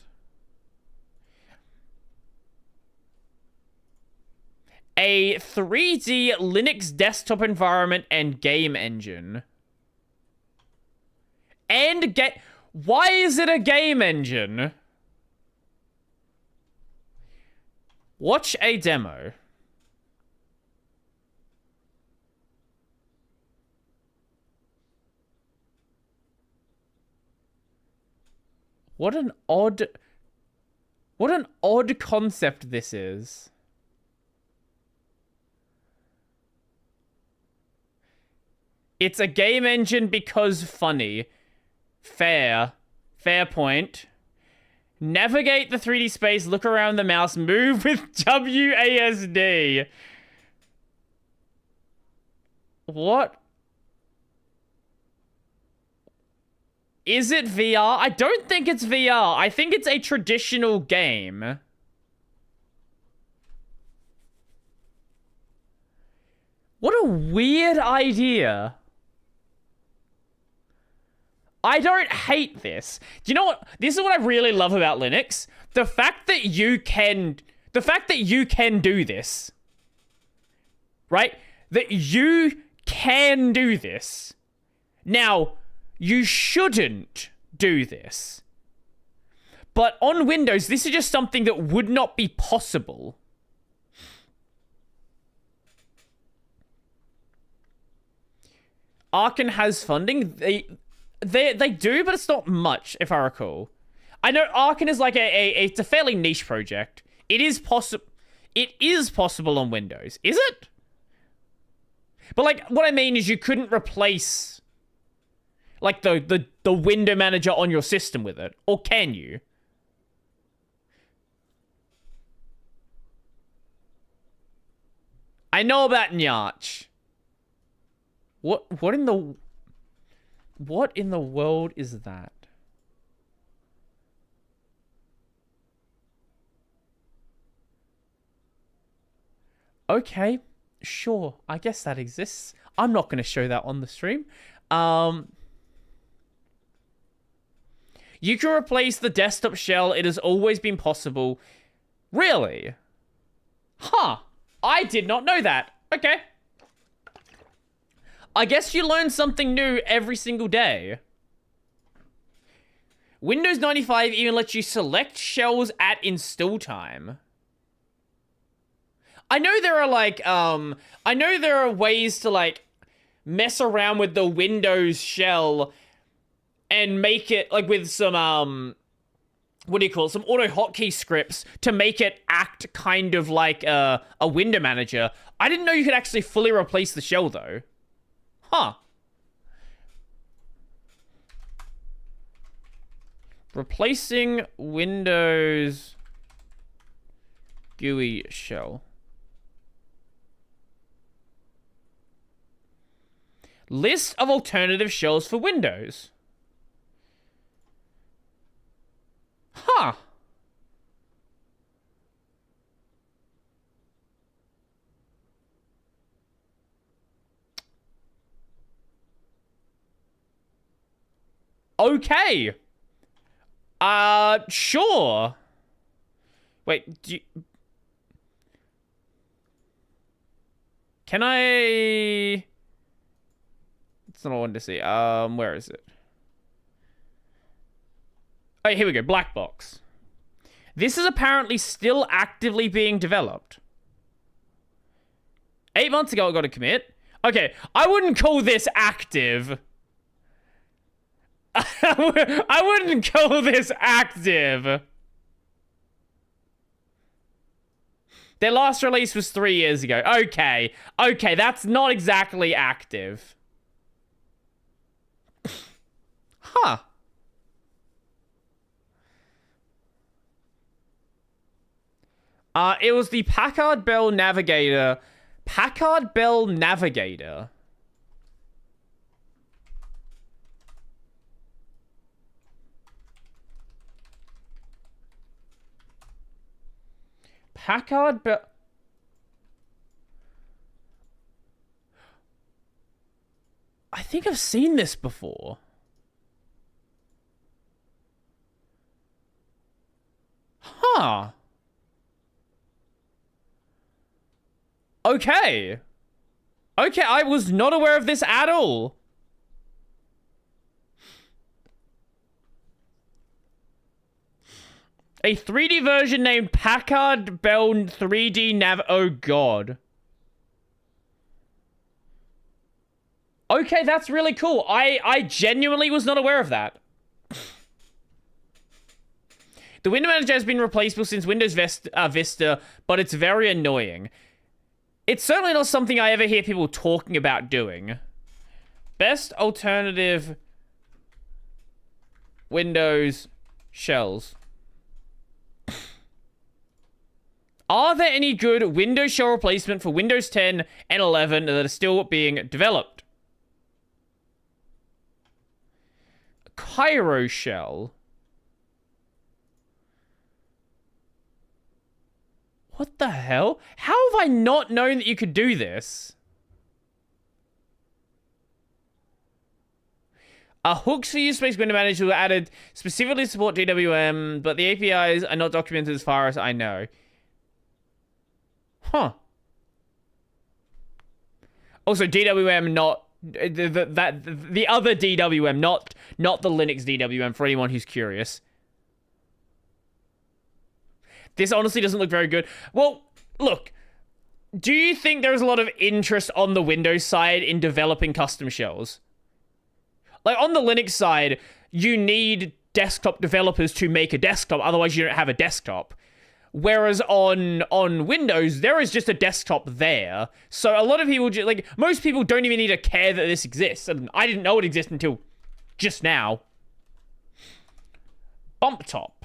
S1: A 3D Linux desktop environment and game engine. And why is it a game engine? Watch a demo. What an odd concept this is. It's a game engine because funny. Fair point. Navigate the 3D space, look around the mouse, move with WASD. What? Is it VR? I don't think it's VR. I think it's a traditional game. What a weird idea. I don't hate this. Do you know what? This is what I really love about Linux. The fact that you can do this. Right? That you can do this. Now, you shouldn't do this. But on Windows, this is just something that would not be possible. Archon has funding. They do, but it's not much, if I recall. I know Archon is like it's a fairly niche project. It is possible on Windows. Is it? But like, what I mean is you couldn't replace like the window manager on your system with it, or can you? I know about Nyarch. What in the world is that? Okay, sure. I guess that exists. I'm not going to show that on the stream. You can replace the desktop shell. It has always been possible. Really? Huh. I did not know that. Okay. I guess you learn something new every single day. Windows 95 even lets you select shells at install time. I know there are I know there are ways to like mess around with the Windows shell and make it like with some what do you call it? Some auto hotkey scripts to make it act kind of like a window manager. I didn't know you could actually fully replace the shell though. Huh. Replacing Windows GUI shell. List of alternative shells for Windows. Huh. Okay. Sure. Wait, can I... It's not what I wanted to see. Where is it? Oh, here we go. Black box. This is apparently still actively being developed. 8 months ago, I got a commit. Okay, I wouldn't call this active. I wouldn't call this active. Their last release was 3 years ago. Okay. Okay, that's not exactly active. Huh. It was the Packard Bell Navigator. Packard Bell Navigator. Packard Bell... I think I've seen this before. Huh. Okay. Okay, I was not aware of this at all. A 3D version named Packard Bell 3D Nav... Oh, God. Okay, that's really cool. I genuinely was not aware of that. The window manager has been replaceable since Windows Vista, but it's very annoying. It's certainly not something I ever hear people talking about doing. Best alternative Windows shells. Are there any good Windows shell replacement for Windows 10 and 11 that are still being developed? Cairo shell. What the hell? How have I not known that you could do this? Hooks for use-based window manager were added specifically to support DWM, but the APIs are not documented as far as I know. Huh. Also, DWM, not the other DWM, not the Linux DWM, for anyone who's curious. This honestly doesn't look very good. Well, look, do you think there's a lot of interest on the Windows side in developing custom shells? Like, on the Linux side, you need desktop developers to make a desktop, otherwise you don't have a desktop. Whereas on Windows, there is just a desktop there. So a lot of people, like, most people don't even need to care that this exists. And I didn't know it existed until just now. Bump top.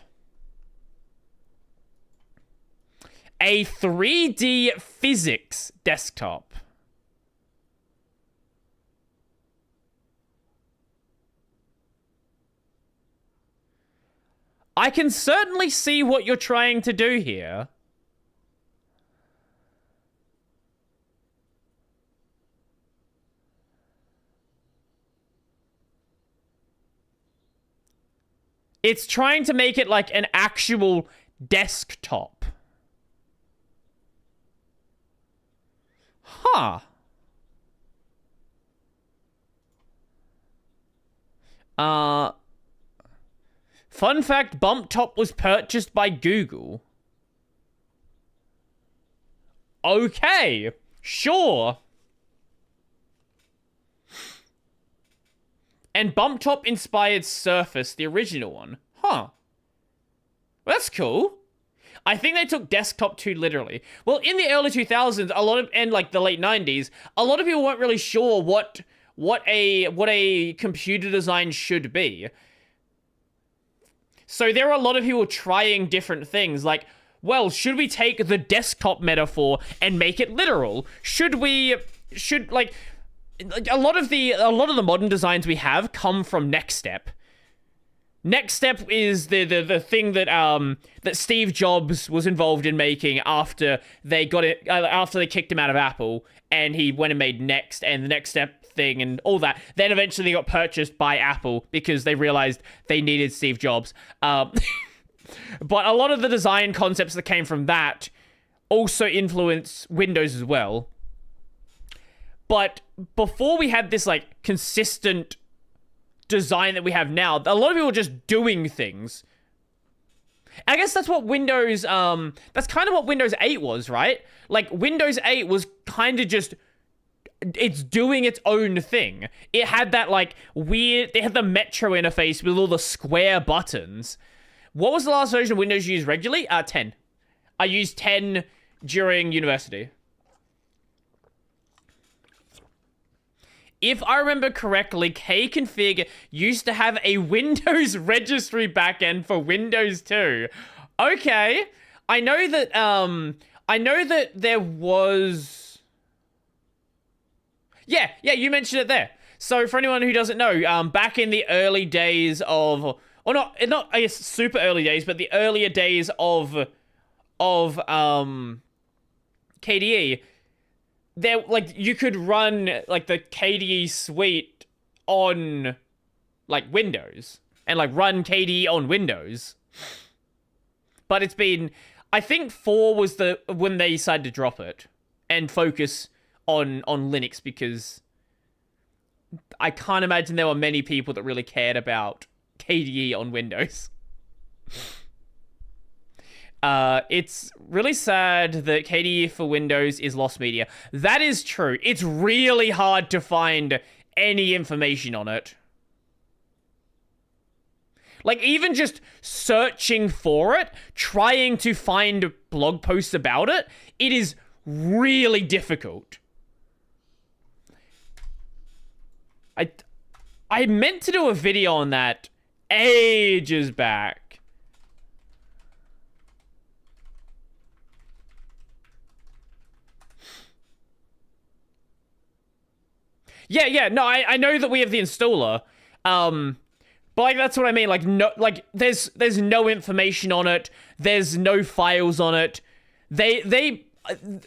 S1: A 3D physics desktop. I can certainly see what you're trying to do here. It's trying to make it like an actual desktop. Huh. Fun fact, Bump Top was purchased by Google. Okay, sure. And Bump Top inspired Surface, the original one. Huh. Well, that's cool. I think they took desktop too literally. Well, in the early 2000s, and like the late 90s, a lot of people weren't really sure what a computer design should be. So there were a lot of people trying different things, like, well, should we take the desktop metaphor and make it literal? Like a lot of the modern designs we have come from Next Step. Next Step is the thing that Steve Jobs was involved in making after they kicked him out of Apple, and he went and made Next and the Next Step thing and all that. Then eventually they got purchased by Apple because they realized they needed Steve Jobs. But a lot of the design concepts that came from that also influence Windows as well. But before we had this like consistent design that we have now, a lot of people were just doing things. I guess that's what Windows, that's kind of what Windows 8 was, right? Like, Windows 8 was kind of just, it's doing its own thing. It had that, like, weird, it had the Metro interface with all the square buttons. What was the last version of Windows you used regularly? 10. I used 10 during university. If I remember correctly, Kconfig used to have a Windows registry backend for Windows 2. Okay. I know that there was... Yeah, you mentioned it there. So for anyone who doesn't know, back in the early days of... Or not, I guess, super early days, but the earlier days of KDE... There, like, you could run, like, the KDE suite on, like, Windows. And, like, run KDE on Windows. But it's been... I think 4 was when they decided to drop it. And focus on Linux, because... I can't imagine there were many people that really cared about KDE on Windows. It's really sad that KDE for Windows is lost media. That is true. It's really hard to find any information on it. Like, even just searching for it, trying to find blog posts about it, it is really difficult. I meant to do a video on that ages back. Yeah, no, I know that we have the installer, but, like, that's what I mean, like, no, like, there's no information on it, there's no files on it,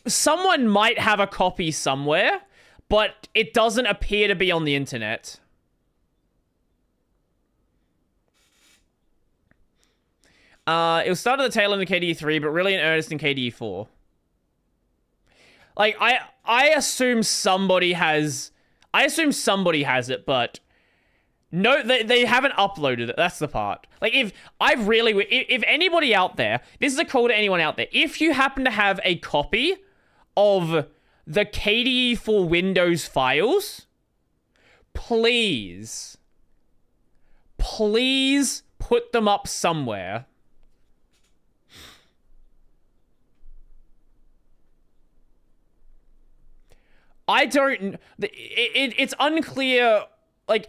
S1: someone might have a copy somewhere, but it doesn't appear to be on the internet. It was started at the tail end of KDE 3, but really in earnest in KDE 4. Like, I assume somebody has it, but no, they haven't uploaded it. That's the part. Like, if anybody out there, this is a call to anyone out there, if you happen to have a copy of the KDE for Windows files, please put them up somewhere. I don't... It's unclear, like...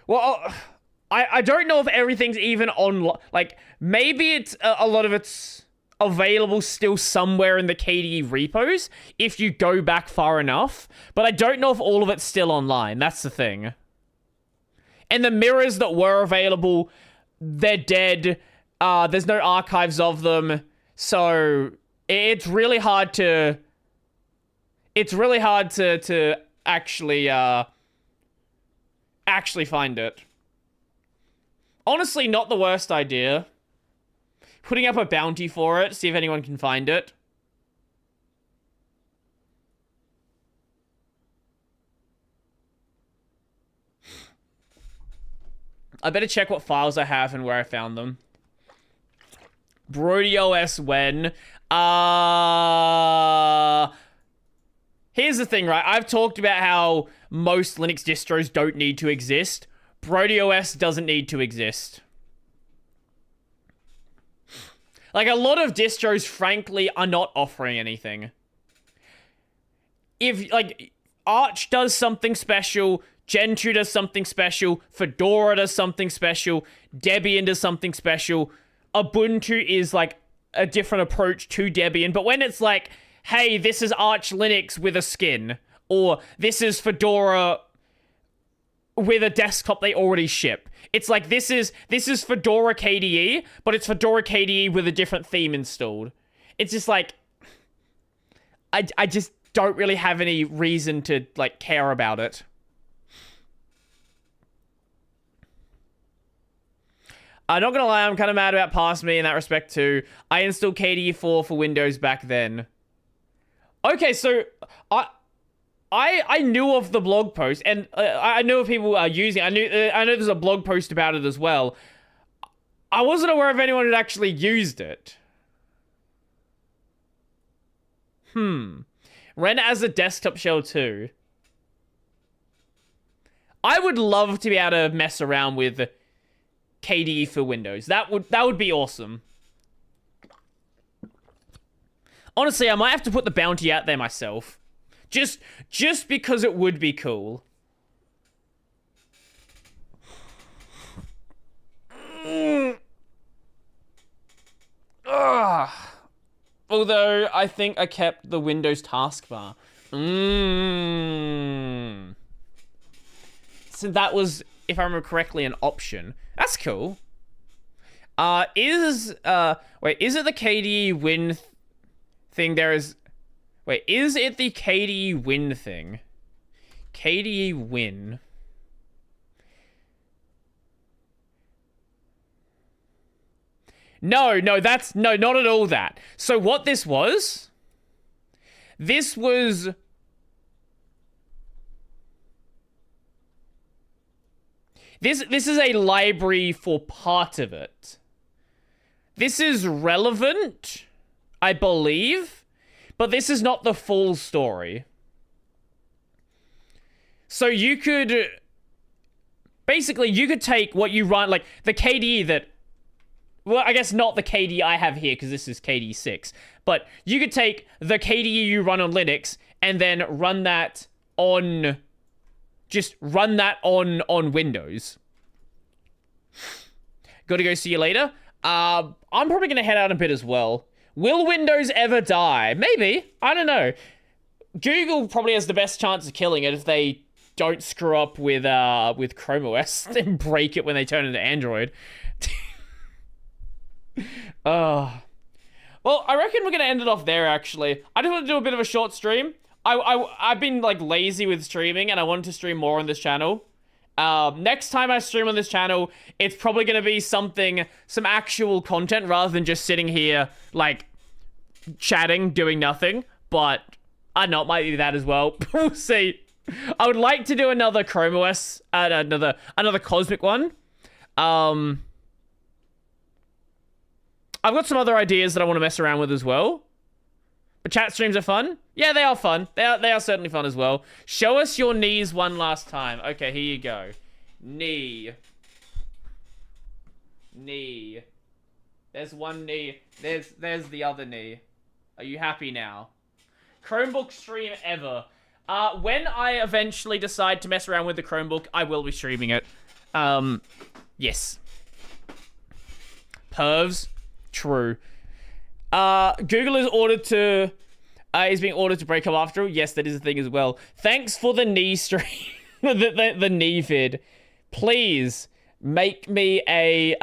S1: Well, I don't know if everything's even on... Like, maybe it's... a lot of it's available still somewhere in the KDE repos, if you go back far enough. But I don't know if all of it's still online. That's the thing. And the mirrors that were available, they're dead. There's no archives of them. So it's really hard to actually find it. Honestly, not the worst idea. Putting up a bounty for it, see if anyone can find it. I better check what files I have and where I found them. Brodie OS when? Here's the thing, right? I've talked about how most Linux distros don't need to exist. Brodie OS doesn't need to exist. Like, a lot of distros, frankly, are not offering anything. If, like, Arch does something special, Gentoo does something special, Fedora does something special, Debian does something special, Ubuntu is, like, a different approach to Debian, but when it's like, hey, this is Arch Linux with a skin, or this is Fedora with a desktop they already ship. It's like, this is Fedora KDE, but it's Fedora KDE with a different theme installed. It's just like, I just don't really have any reason to, like, care about it. I'm not gonna lie, I'm kind of mad about Past Me in that respect too. I installed KDE 4 for Windows back then. Okay, so I knew of the blog post, and I knew of people using it. I know there's a blog post about it as well. I wasn't aware of anyone who actually used it. Ren as a desktop shell too. I would love to be able to mess around with KDE for Windows. That would be awesome. Honestly, I might have to put the bounty out there myself. Just because it would be cool. Although, I think I kept the Windows taskbar. So that was, if I remember correctly, an option. That's cool. Is it the KDE Win thing there is... Wait, is it the KDE Win thing? KDE Win. No, not at all that. So what this was... This was... This is a library for part of it. This is relevant, I believe, but this is not the full story. So you could... Basically, you could take what you run, like, the KDE that... Well, I guess not the KDE I have here, because this is KDE 6. But you could take the KDE you run on Linux, and then run that on... Just run that on Windows. Gotta go see you later. I'm probably gonna head out a bit as well. Will Windows ever die? Maybe. I don't know. Google probably has the best chance of killing it if they don't screw up with Chrome OS and break it when they turn into Android. Well, I reckon we're gonna end it off there, actually. I just want to do a bit of a short stream. I've been, like, lazy with streaming, and I wanted to stream more on this channel. Next time I stream on this channel, it's probably going to be some actual content, rather than just sitting here, like, chatting, doing nothing. But, I don't know, it might be that as well. We'll see. I would like to do another Chrome OS, another Cosmic one. I've got some other ideas that I want to mess around with as well. But chat streams are fun? Yeah, they are fun. They are certainly fun as well. Show us your knees one last time. Okay, here you go. Knee. Knee. There's one knee. There's the other knee. Are you happy now? Chromebook stream ever. When I eventually decide to mess around with the Chromebook, I will be streaming it. Yes. Pervs. True. Google is being ordered to break up after all. Yes, that is a thing as well. Thanks for the knee stream. the knee vid. Please make me a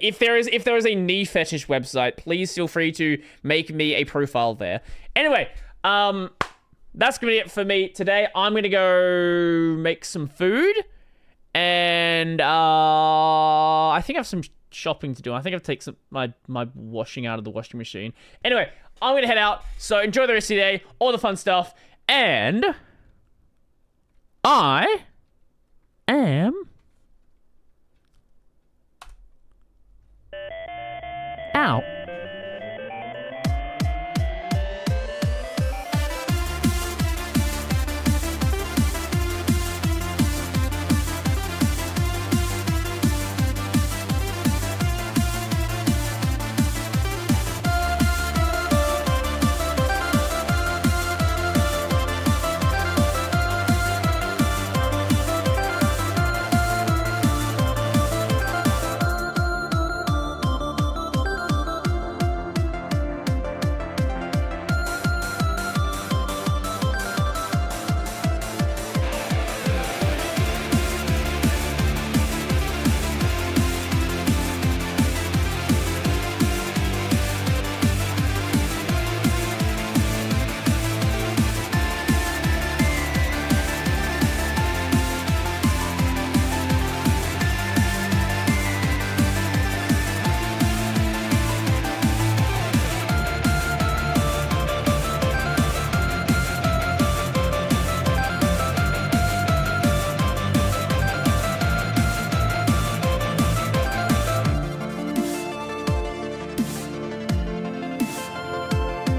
S1: if there is a knee fetish website, please feel free to make me a profile there. Anyway, that's gonna be it for me today. I'm gonna go make some food, and I think I have some shopping to do. I think I've taken my washing out of the washing machine. Anyway, I'm gonna head out, so enjoy the rest of your day, all the fun stuff, and I am